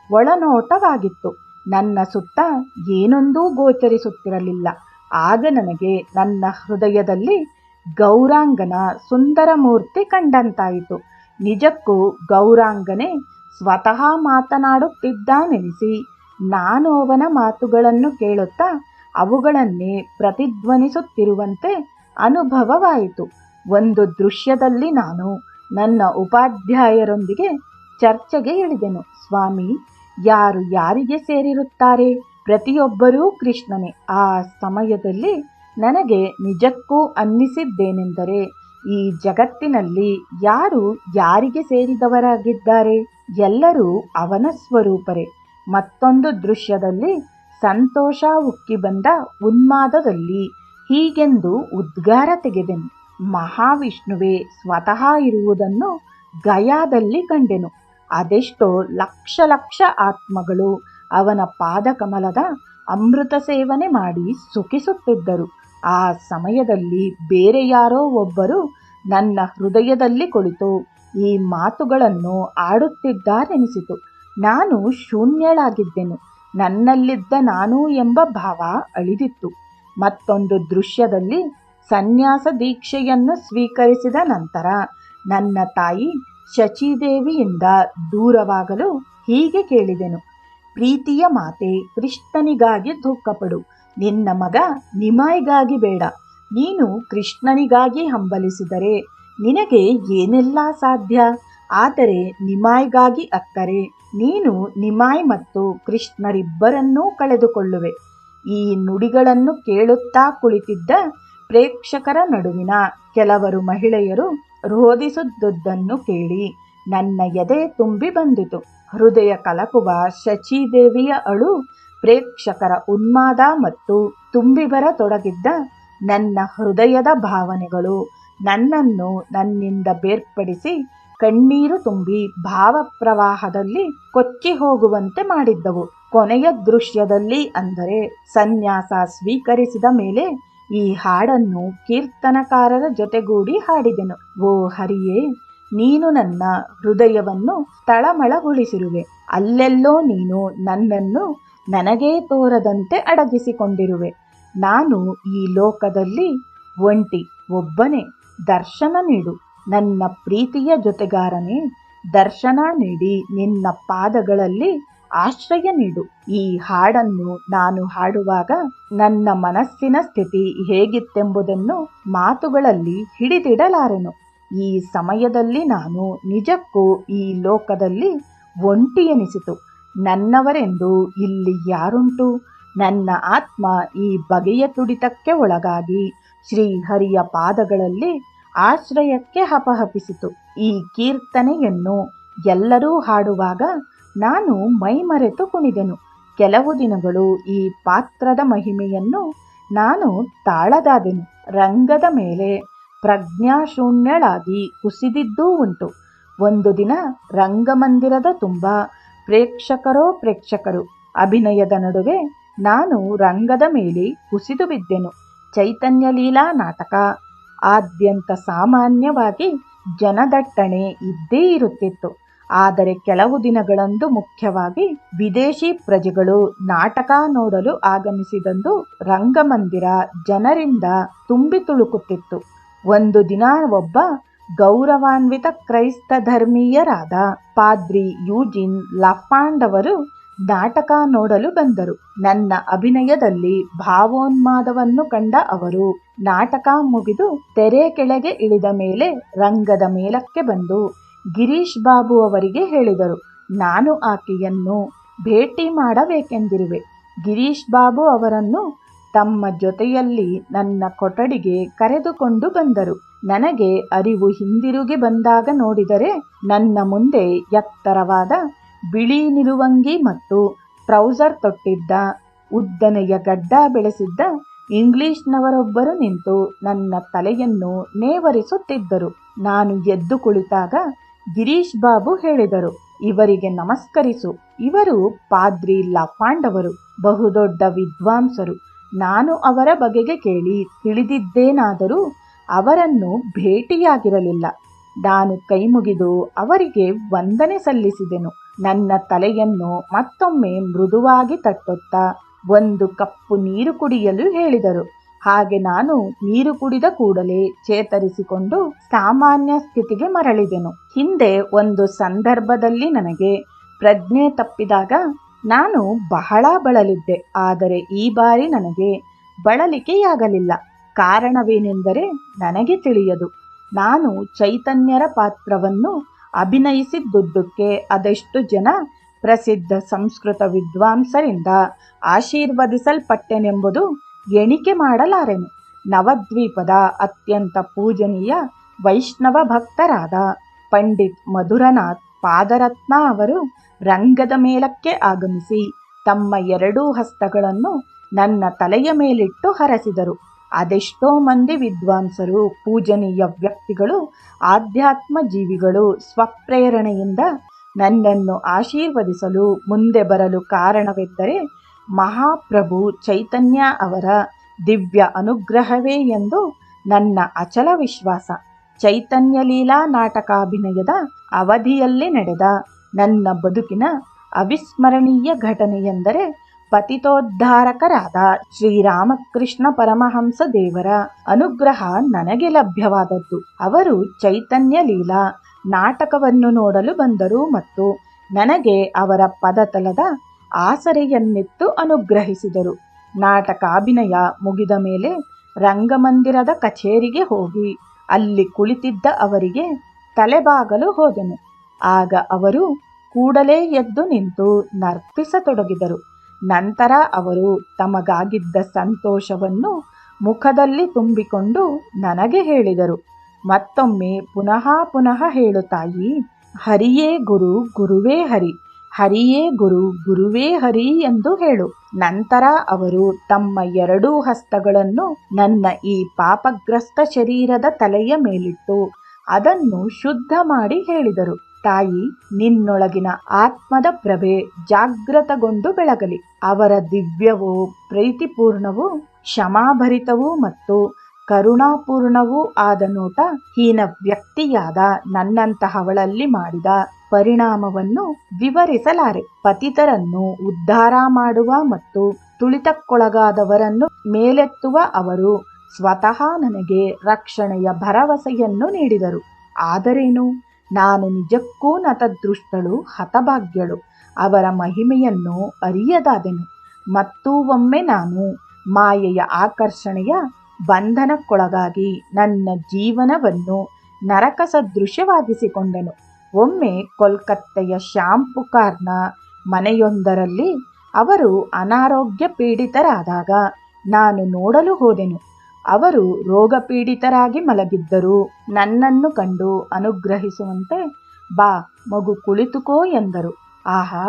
ಒಳನೋಟವಾಗಿತ್ತು. ನನ್ನ ಸುತ್ತ ಏನೊಂದೂ ಗೋಚರಿಸುತ್ತಿರಲಿಲ್ಲ. ಆಗ ನನಗೆ ನನ್ನ ಹೃದಯದಲ್ಲಿ ಗೌರಾಂಗನ ಸುಂದರ ಮೂರ್ತಿ ಕಂಡಂತಾಯಿತು. ನಿಜಕ್ಕೂ ಗೌರಾಂಗನೇ ಸ್ವತಃ ಮಾತನಾಡುತ್ತಿದ್ದಾನೆನಿಸಿ ನಾನು ಅವನ ಮಾತುಗಳನ್ನು ಕೇಳುತ್ತಾ ಅವುಗಳನ್ನೇ ಪ್ರತಿಧ್ವನಿಸುತ್ತಿರುವಂತೆ ಅನುಭವವಾಯಿತು. ಒಂದು ದೃಶ್ಯದಲ್ಲಿ ನಾನು ನನ್ನ ಉಪಾಧ್ಯಾಯರೊಂದಿಗೆ ಚರ್ಚೆಗೆ ಇಳಿದೆನು. ಸ್ವಾಮಿ, ಯಾರು ಯಾರಿಗೆ ಸೇರಿರುತ್ತಾರೆ? ಪ್ರತಿಯೊಬ್ಬರೂ ಕೃಷ್ಣನೇ. ಆ ಸಮಯದಲ್ಲಿ ನನಗೆ ನಿಜಕ್ಕೂ ಅನ್ನಿಸಿದ್ದೇನೆಂದರೆ, ಈ ಜಗತ್ತಿನಲ್ಲಿ ಯಾರು ಯಾರಿಗೆ ಸೇರಿದವರಾಗಿದ್ದಾರೆ? ಎಲ್ಲರೂ ಅವನ ಸ್ವರೂಪರೇ. ಮತ್ತೊಂದು ದೃಶ್ಯದಲ್ಲಿ ಸಂತೋಷ ಉಕ್ಕಿ ಬಂದ ಉನ್ಮಾದದಲ್ಲಿ ಹೀಗೆಂದು ಉದ್ಗಾರ ತೆಗೆದೆನು, ಮಹಾವಿಷ್ಣುವೇ ಸ್ವತಃ ಇರುವುದನ್ನು ಗಯಾದಲ್ಲಿ ಕಂಡೆನು. ಅದೆಷ್ಟೋ ಲಕ್ಷ ಲಕ್ಷ ಆತ್ಮಗಳು ಅವನ ಪಾದಕಮಲದ ಅಮೃತ ಸೇವನೆ ಮಾಡಿ ಸುಖಿಸುತ್ತಿದ್ದರು. ಆ ಸಮಯದಲ್ಲಿ ಬೇರೆ ಯಾರೋ ಒಬ್ಬರು ನನ್ನ ಹೃದಯದಲ್ಲಿ ಕುಳಿತು ಈ ಮಾತುಗಳನ್ನು ಆಡುತ್ತಿದ್ದಾರೆನಿಸಿತು. ನಾನು ಶೂನ್ಯಳಾಗಿದ್ದೆನು. ನನ್ನಲ್ಲಿದ್ದ ನಾನು ಎಂಬ ಭಾವ ಅಳಿದಿತ್ತು. ಮತ್ತೊಂದು ದೃಶ್ಯದಲ್ಲಿ ಸನ್ಯಾಸ ದೀಕ್ಷೆಯನ್ನು ಸ್ವೀಕರಿಸಿದ ನಂತರ ನನ್ನ ತಾಯಿ ಶಚೀದೇವಿಯಿಂದ ದೂರವಾಗಲು ಹೀಗೆ ಕೇಳಿದೆನು, ಪ್ರೀತಿಯ ಮಾತೆ, ಕೃಷ್ಣನಿಗಾಗಿ ದುಃಖಪಡು. ನಿನ್ನ ಮಗ ನಿಮಾಯ್ಗಾಗಿ ಬೇಡ. ನೀನು ಕೃಷ್ಣನಿಗಾಗಿ ಹಂಬಲಿಸಿದರೆ ನಿನಗೆ ಏನೆಲ್ಲ ಸಾಧ್ಯ. ಆದರೆ ನಿಮಾಯ್ಗಾಗಿ ಅಕ್ಕರೆ ನೀನು ನಿಮಾಯ್ ಮತ್ತು ಕೃಷ್ಣರಿಬ್ಬರನ್ನೂ ಕಳೆದುಕೊಳ್ಳುವೆ. ಈ ನುಡಿಗಳನ್ನು ಕೇಳುತ್ತಾ ಕುಳಿತಿದ್ದ ಪ್ರೇಕ್ಷಕರ ನಡುವಿನ ಕೆಲವರು ಮಹಿಳೆಯರು ರೋಧಿಸುವುದನ್ನು ಕೇಳಿ ನನ್ನ ಎದೆ ತುಂಬಿ ಬಂದಿತು. ಹೃದಯ ಕಲಕುವ ಶಚೀದೇವಿಯ ಅಳು, ಪ್ರೇಕ್ಷಕರ ಉನ್ಮಾದ ಮತ್ತು ತುಂಬಿ ಬರತೊಡಗಿದ್ದ ನನ್ನ ಹೃದಯದ ಭಾವನೆಗಳು ನನ್ನನ್ನು ನನ್ನಿಂದ ಬೇರ್ಪಡಿಸಿ ಕಣ್ಣೀರು ತುಂಬಿ ಭಾವಪ್ರವಾಹದಲ್ಲಿ ಕೊಚ್ಚಿ ಹೋಗುವಂತೆ ಮಾಡಿದ್ದವು. ಕೊನೆಯ ದೃಶ್ಯದಲ್ಲಿ, ಅಂದರೆ ಸನ್ಯಾಸ ಸ್ವೀಕರಿಸಿದ ಮೇಲೆ, ಈ ಹಾಡನ್ನು ಕೀರ್ತನಕಾರರ ಜೊತೆಗೂಡಿ ಹಾಡಿದೆನು. ಓ ಹರಿಯೇ, ನೀನು ನನ್ನ ಹೃದಯವನ್ನು ತಳಮಳಗೊಳಿಸಿರುವೆ. ಅಲ್ಲೆಲ್ಲೋ ನೀನು ನನ್ನನ್ನು ನನಗೇ ತೋರದಂತೆ ಅಡಗಿಸಿಕೊಂಡಿರುವೆ. ನಾನು ಈ ಲೋಕದಲ್ಲಿ ಒಂಟಿ, ಒಬ್ಬನೇ. ದರ್ಶನ ನೀಡು ನನ್ನ ಪ್ರೀತಿಯ ಜೊತೆಗಾರನೇ. ದರ್ಶನ ನೀಡಿ ನಿನ್ನ ಪಾದಗಳಲ್ಲಿ ಆಶ್ರಯ ನೀಡು. ಈ ಹಾಡನ್ನು ನಾನು ಹಾಡುವಾಗ ನನ್ನ ಮನಸ್ಸಿನ ಸ್ಥಿತಿ ಹೇಗಿತ್ತೆಂಬುದನ್ನು ಮಾತುಗಳಲ್ಲಿ ಹಿಡಿದಿಡಲಾರೆನು. ಈ ಸಮಯದಲ್ಲಿ ನಾನು ನಿಜಕ್ಕೂ ಈ ಲೋಕದಲ್ಲಿ ಒಂಟಿ ಎನಿಸಿತು. ನನ್ನವರೆಂದು ಇಲ್ಲಿ ಯಾರುಂಟು? ನನ್ನ ಆತ್ಮ ಈ ಬಗೆಯ ತುಡಿತಕ್ಕೆ ಒಳಗಾಗಿ ಶ್ರೀಹರಿಯ ಪಾದಗಳಲ್ಲಿ ಆಶ್ರಯಕ್ಕೆ ಹಪಹಪಿಸಿತು. ಈ ಕೀರ್ತನೆಯನ್ನು ಎಲ್ಲರೂ ಹಾಡುವಾಗ ನಾನು ಮೈಮರೆತು ಕುಣಿದೆನು. ಕೆಲವು ದಿನಗಳು ಈ ಪಾತ್ರದ ಮಹಿಮೆಯನ್ನು ನಾನು ತಾಳದಾದೆನು. ರಂಗದ ಮೇಲೆ ಪ್ರಜ್ಞಾಶೂನ್ಯಳಾಗಿ ಕುಸಿದಿದ್ದೂ ಉಂಟು. ಒಂದು ದಿನ ರಂಗಮಂದಿರದ ತುಂಬ ಪ್ರೇಕ್ಷಕರು. ಅಭಿನಯದ ನಡುವೆ ನಾನು ರಂಗದ ಮೇಲೆ ಕುಸಿದು ಬಿದ್ದೆನು. ಚೈತನ್ಯ ಲೀಲಾ ನಾಟಕ ಆದ್ಯಂತ ಸಾಮಾನ್ಯವಾಗಿ ಜನದಟ್ಟಣೆ ಇದ್ದೇ ಇರುತ್ತಿತ್ತು. ಆದರೆ ಕೆಲವು ದಿನಗಳಂದು ಮುಖ್ಯವಾಗಿ ವಿದೇಶಿ ಪ್ರಜೆಗಳು ನಾಟಕ ನೋಡಲು ಆಗಮಿಸಿದಂದು ರಂಗಮಂದಿರ ಜನರಿಂದ ತುಂಬಿ ತುಳುಕುತ್ತಿತ್ತು. ಒಂದು ದಿನ ಒಬ್ಬ ಗೌರವಾನ್ವಿತ ಕ್ರೈಸ್ತ ಧರ್ಮೀಯರಾದ ಪಾದ್ರಿ ಯೂಜಿನ್ ಲಫಾಂಡ್ ಅವರು ನಾಟಕ ನೋಡಲು ಬಂದರು. ನನ್ನ ಅಭಿನಯದಲ್ಲಿ ಭಾವೋನ್ಮಾದವನ್ನು ಕಂಡ ಅವರು ನಾಟಕ ಮುಗಿದು ತೆರೆ ಕೆಳಗೆ ಇಳಿದ ಮೇಲೆ ರಂಗದ ಮೇಲಕ್ಕೆ ಬಂದು ಗಿರೀಶ್ ಬಾಬು ಅವರಿಗೆ ಹೇಳಿದರು, ನಾನು ಆಕೆಯನ್ನು ಭೇಟಿ ಮಾಡಬೇಕೆಂದಿರುವೆ. ಗಿರೀಶ್ ಬಾಬು ಅವರನ್ನು ತಮ್ಮ ಜೊತೆಯಲ್ಲಿ ನನ್ನ ಕೊಠಡಿಗೆ ಕರೆದುಕೊಂಡು ಬಂದರು. ನನಗೆ ಅರಿವು ಹಿಂದಿರುಗಿ ಬಂದಾಗ ನೋಡಿದರೆ ನನ್ನ ಮುಂದೆ ಎತ್ತರವಾದ ಬಿಳಿ ನಿಲುವಂಗಿ ಮತ್ತು ಟ್ರೌಸರ್ ತೊಟ್ಟಿದ್ದ ಉದ್ದನೆಯ ಗಡ್ಡ ಬೆಳೆಸಿದ್ದ ಇಂಗ್ಲಿಷ್ನವರೊಬ್ಬರು ನಿಂತು ನನ್ನ ತಲೆಯನ್ನು ನೇವರಿಸುತ್ತಿದ್ದರು. ನಾನು ಎದ್ದು ಕುಳಿತಾಗ ಗಿರೀಶ್ ಬಾಬು ಹೇಳಿದರು, ಇವರಿಗೆ ನಮಸ್ಕರಿಸು. ಇವರು ಪಾದ್ರಿ ಲಫಾಂಡ್ ಅವರು, ಬಹುದೊಡ್ಡ ವಿದ್ವಾಂಸರು. ನಾನು ಅವರ ಬಗೆಗೆ ಕೇಳಿ ತಿಳಿದಿದ್ದೇನಾದರೂ ಅವರನ್ನು ಭೇಟಿಯಾಗಿರಲಿಲ್ಲ. ನಾನು ಕೈಮುಗಿದು ಅವರಿಗೆ ವಂದನೆ ಸಲ್ಲಿಸಿದೆನು. ನನ್ನ ತಲೆಯನ್ನು ಮತ್ತೊಮ್ಮೆ ಮೃದುವಾಗಿ ತಟ್ಟುತ್ತಾ ಒಂದು ಕಪ್ಪು ನೀರು ಕುಡಿಯಲು ಹೇಳಿದರು. ಹಾಗೆ ನಾನು ನೀರು ಕುಡಿದ ಕೂಡಲೇ ಚೇತರಿಸಿಕೊಂಡು ಸಾಮಾನ್ಯ ಸ್ಥಿತಿಗೆ ಮರಳಿದೆನು. ಹಿಂದೆ ಒಂದು ಸಂದರ್ಭದಲ್ಲಿ ನನಗೆ ಪ್ರಜ್ಞೆ ತಪ್ಪಿದಾಗ ನಾನು ಬಹಳ ಬಳಲಿದ್ದೆ. ಆದರೆ ಈ ಬಾರಿ ನನಗೆ ಬಳಲಿಕೆಯಾಗಲಿಲ್ಲ. ಕಾರಣವೇನೆಂದರೆ ನನಗೆ ತಿಳಿಯದು. ನಾನು ಚೈತನ್ಯರ ಪಾತ್ರವನ್ನು ಅಭಿನಯಿಸಿದ್ದುದಕ್ಕೆ ಅದೆಷ್ಟು ಜನ ಪ್ರಸಿದ್ಧ ಸಂಸ್ಕೃತ ವಿದ್ವಾಂಸರಿಂದ ಆಶೀರ್ವದಿಸಲ್ಪಟ್ಟೆನೆಂಬುದು ಎಣಿಕೆ ಮಾಡಲಾರೆನು. ನವದ್ವೀಪದ ಅತ್ಯಂತ ಪೂಜನೀಯ ವೈಷ್ಣವ ಭಕ್ತರಾದ ಪಂಡಿತ್ ಮಧುರನಾಥ್ ಪಾದರತ್ನ ಅವರು ರಂಗದ ಮೇಲಕ್ಕೆ ಆಗಮಿಸಿ ತಮ್ಮ ಎರಡೂ ಹಸ್ತಗಳನ್ನು ನನ್ನ ತಲೆಯ ಮೇಲಿಟ್ಟು ಹರಸಿದರು. ಅದೆಷ್ಟೋ ಮಂದಿ ವಿದ್ವಾಂಸರು, ಪೂಜನೀಯ ವ್ಯಕ್ತಿಗಳು, ಆಧ್ಯಾತ್ಮ ಜೀವಿಗಳು ಸ್ವಪ್ರೇರಣೆಯಿಂದ ನನ್ನನ್ನು ಆಶೀರ್ವದಿಸಲು ಮುಂದೆ ಬರಲು ಕಾರಣವೆಂದರೆ ಮಹಾಪ್ರಭು ಚೈತನ್ಯ ಅವರ ದಿವ್ಯ ಅನುಗ್ರಹವೇ ಎಂದು ನನ್ನ ಅಚಲ ವಿಶ್ವಾಸ. ಚೈತನ್ಯ ಲೀಲಾ ನಾಟಕಾಭಿನಯದ ಅವಧಿಯಲ್ಲಿ ನಡೆದ ನನ್ನ ಬದುಕಿನ ಅವಿಸ್ಮರಣೀಯ ಘಟನೆಯೆಂದರೆ ಪತಿತೋದ್ಧಾರಕರಾದ ಶ್ರೀರಾಮಕೃಷ್ಣ ಪರಮಹಂಸ ದೇವರ ಅನುಗ್ರಹ ನನಗೆ ಲಭ್ಯವಾದದ್ದು. ಅವರು ಚೈತನ್ಯ ಲೀಲಾ ನಾಟಕವನ್ನು ನೋಡಲು ಬಂದರು ಮತ್ತು ನನಗೆ ಅವರ ಪದತಲದ ಆಸರೆಯನ್ನಿತ್ತು ಅನುಗ್ರಹಿಸಿದರು. ನಾಟಕಾಭಿನಯ ಮುಗಿದ ಮೇಲೆ ರಂಗಮಂದಿರದ ಕಚೇರಿಗೆ ಹೋಗಿ ಅಲ್ಲಿ ಕುಳಿತಿದ್ದ ಅವರಿಗೆ ತಲೆಬಾಗಲು ಹೋದೆನು. ಆಗ ಅವರು ಕೂಡಲೇ ಎದ್ದು ನಿಂತು ನರ್ತಿಸತೊಡಗಿದರು. ನಂತರ ಅವರು ತಮಗಾಗಿದ್ದ ಸಂತೋಷವನ್ನು ಮುಖದಲ್ಲಿ ತುಂಬಿಕೊಂಡು ನನಗೆ ಹೇಳಿದರು, ಮತ್ತೊಮ್ಮೆ ಪುನಃ ಹೇಳು ತಾಯಿ, ಹರಿಯೇ ಗುರು, ಗುರುವೇ ಹರಿ, ಹರಿಯೇ ಗುರು, ಗುರುವೇ ಹರಿ ಎಂದು ಹೇಳು. ನಂತರ ಅವರು ತಮ್ಮ ಎರಡೂ ಹಸ್ತಗಳನ್ನು ನನ್ನ ಈ ಪಾಪಗ್ರಸ್ತ ಶರೀರದ ತಲೆಯ ಮೇಲಿಟ್ಟು ಅದನ್ನು ಶುದ್ಧ ಮಾಡಿ ಹೇಳಿದರು, ತಾಯಿ, ನಿನ್ನೊಳಗಿನ ಆತ್ಮದ ಪ್ರಭೆ ಜಾಗೃತಗೊಂಡು ಬೆಳಗಲಿ. ಅವರ ದಿವ್ಯವೂ ಪ್ರೀತಿಪೂರ್ಣವೂ ಕ್ಷಮಾಭರಿತವೂ ಮತ್ತು ಕರುಣಾಪೂರ್ಣವೂ ಆದ ನೋಟ ಹೀನ ವ್ಯಕ್ತಿಯಾದ ನನ್ನಂತಹವಳಲ್ಲಿ ಮಾಡಿದ ಪರಿಣಾಮವನ್ನು ವಿವರಿಸಲಾರೆ. ಪತಿತರನ್ನು ಉದ್ಧಾರ ಮಾಡುವ ಮತ್ತು ತುಳಿತಕ್ಕೊಳಗಾದವರನ್ನು ಮೇಲೆತ್ತುವ ಅವರು ಸ್ವತಃ ನನಗೆ ರಕ್ಷಣೆಯ ಭರವಸೆಯನ್ನು ನೀಡಿದರು. ಆದರೇನು, ನಾನು ನಿಜಕ್ಕೂ ನತದೃಷ್ಟಳು, ಹತಭಾಗ್ಯಳು. ಅವರ ಮಹಿಮೆಯನ್ನು ಅರಿಯದಾದೆನು. ಮತ್ತೂ ಒಮ್ಮೆ ನಾನು ಮಾಯೆಯ ಆಕರ್ಷಣೆಯ ಬಂಧನಕ್ಕೊಳಗಾಗಿ ನನ್ನ ಜೀವನವನ್ನು ನರಕ ಸದೃಶ್ಯವಾಗಿಸಿಕೊಂಡನು. ಒಮ್ಮೆ ಕೋಲ್ಕತ್ತೆಯ ಶ್ಯಾಮ್ ಪುಕಾರ್ನ ಮನೆಯೊಂದರಲ್ಲಿ ಅವರು ಅನಾರೋಗ್ಯ ಪೀಡಿತರಾದಾಗ ನಾನು ನೋಡಲು ಹೋದೆನು. ಅವರು ರೋಗಪೀಡಿತರಾಗಿ ಮಲಗಿದ್ದರು. ನನ್ನನ್ನು ಕಂಡು ಅನುಗ್ರಹಿಸುವಂತೆ, ಬಾ ಮಗು ಕುಳಿತುಕೋ ಎಂದರು. ಆಹಾ,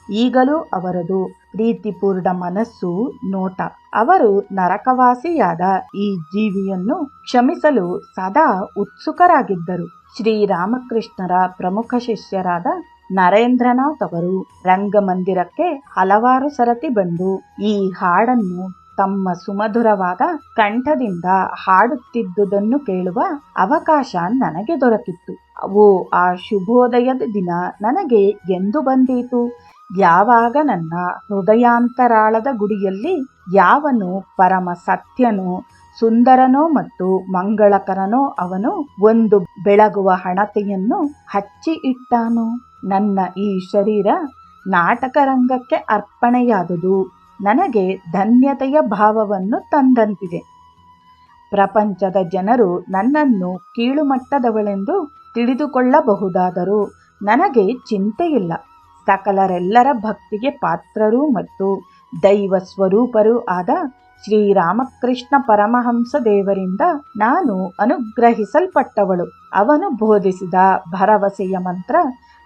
ಈಗಲೂ ಅವರದು ಪ್ರೀತಿಪೂರ್ಣ ಮನಸ್ಸು, ನೋಟ. ಅವರು ನರಕವಾಸಿಯಾದ ಈ ಜೀವಿಯನ್ನು ಕ್ಷಮಿಸಲು ಸದಾ ಉತ್ಸುಕರಾಗಿದ್ದರು. ಶ್ರೀರಾಮಕೃಷ್ಣರ ಪ್ರಮುಖ ಶಿಷ್ಯರಾದ ನರೇಂದ್ರನಾಥ್ ಅವರು ರಂಗಮಂದಿರಕ್ಕೆ ಹಲವಾರು ಸರತಿ ಬಂದು ಈ ಹಾಡನ್ನು ತಮ್ಮ ಸುಮಧುರವಾದ ಕಂಠದಿಂದ ಹಾಡುತ್ತಿದ್ದುದನ್ನು ಕೇಳುವ ಅವಕಾಶ ನನಗೆ ದೊರಕಿತ್ತು. ಆ ಶುಭೋದಯದ ದಿನ ನನಗೆ ಎಂದು ಬಂದೀತು? ಯಾವಾಗ ನನ್ನ ಹೃದಯಾಂತರಾಳದ ಗುಡಿಯಲ್ಲಿ ಯಾವನು ಪರಮ ಸತ್ಯನೋ, ಸುಂದರನೋ ಮತ್ತು ಮಂಗಳಕರನೋ ಅವನು ಒಂದು ಬೆಳಗುವ ಹಣತೆಯನ್ನು ಹಚ್ಚಿ ಇಟ್ಟಾನೋ. ನನ್ನ ಈ ಶರೀರ ನಾಟಕ ರಂಗಕ್ಕೆ ಅರ್ಪಣೆಯಾದುದು ನನಗೆ ಧನ್ಯತೆಯ ಭಾವವನ್ನು ತಂದಂತಿದೆ. ಪ್ರಪಂಚದ ಜನರು ನನ್ನನ್ನು ಕೀಳುಮಟ್ಟದವಳೆಂದು ತಿಳಿದುಕೊಳ್ಳಬಹುದಾದರೂ ನನಗೆ ಚಿಂತೆಯಿಲ್ಲ. ಸಕಲರೆಲ್ಲರ ಭಕ್ತಿಗೆ ಪಾತ್ರರೂ ಮತ್ತು ದೈವ ಸ್ವರೂಪರೂ ಆದ ಶ್ರೀರಾಮಕೃಷ್ಣ ಪರಮಹಂಸ ದೇವರಿಂದ ನಾನು ಅನುಗ್ರಹಿಸಲ್ಪಟ್ಟವಳು. ಅವನು ಬೋಧಿಸಿದ ಭರವಸೆಯ ಮಂತ್ರ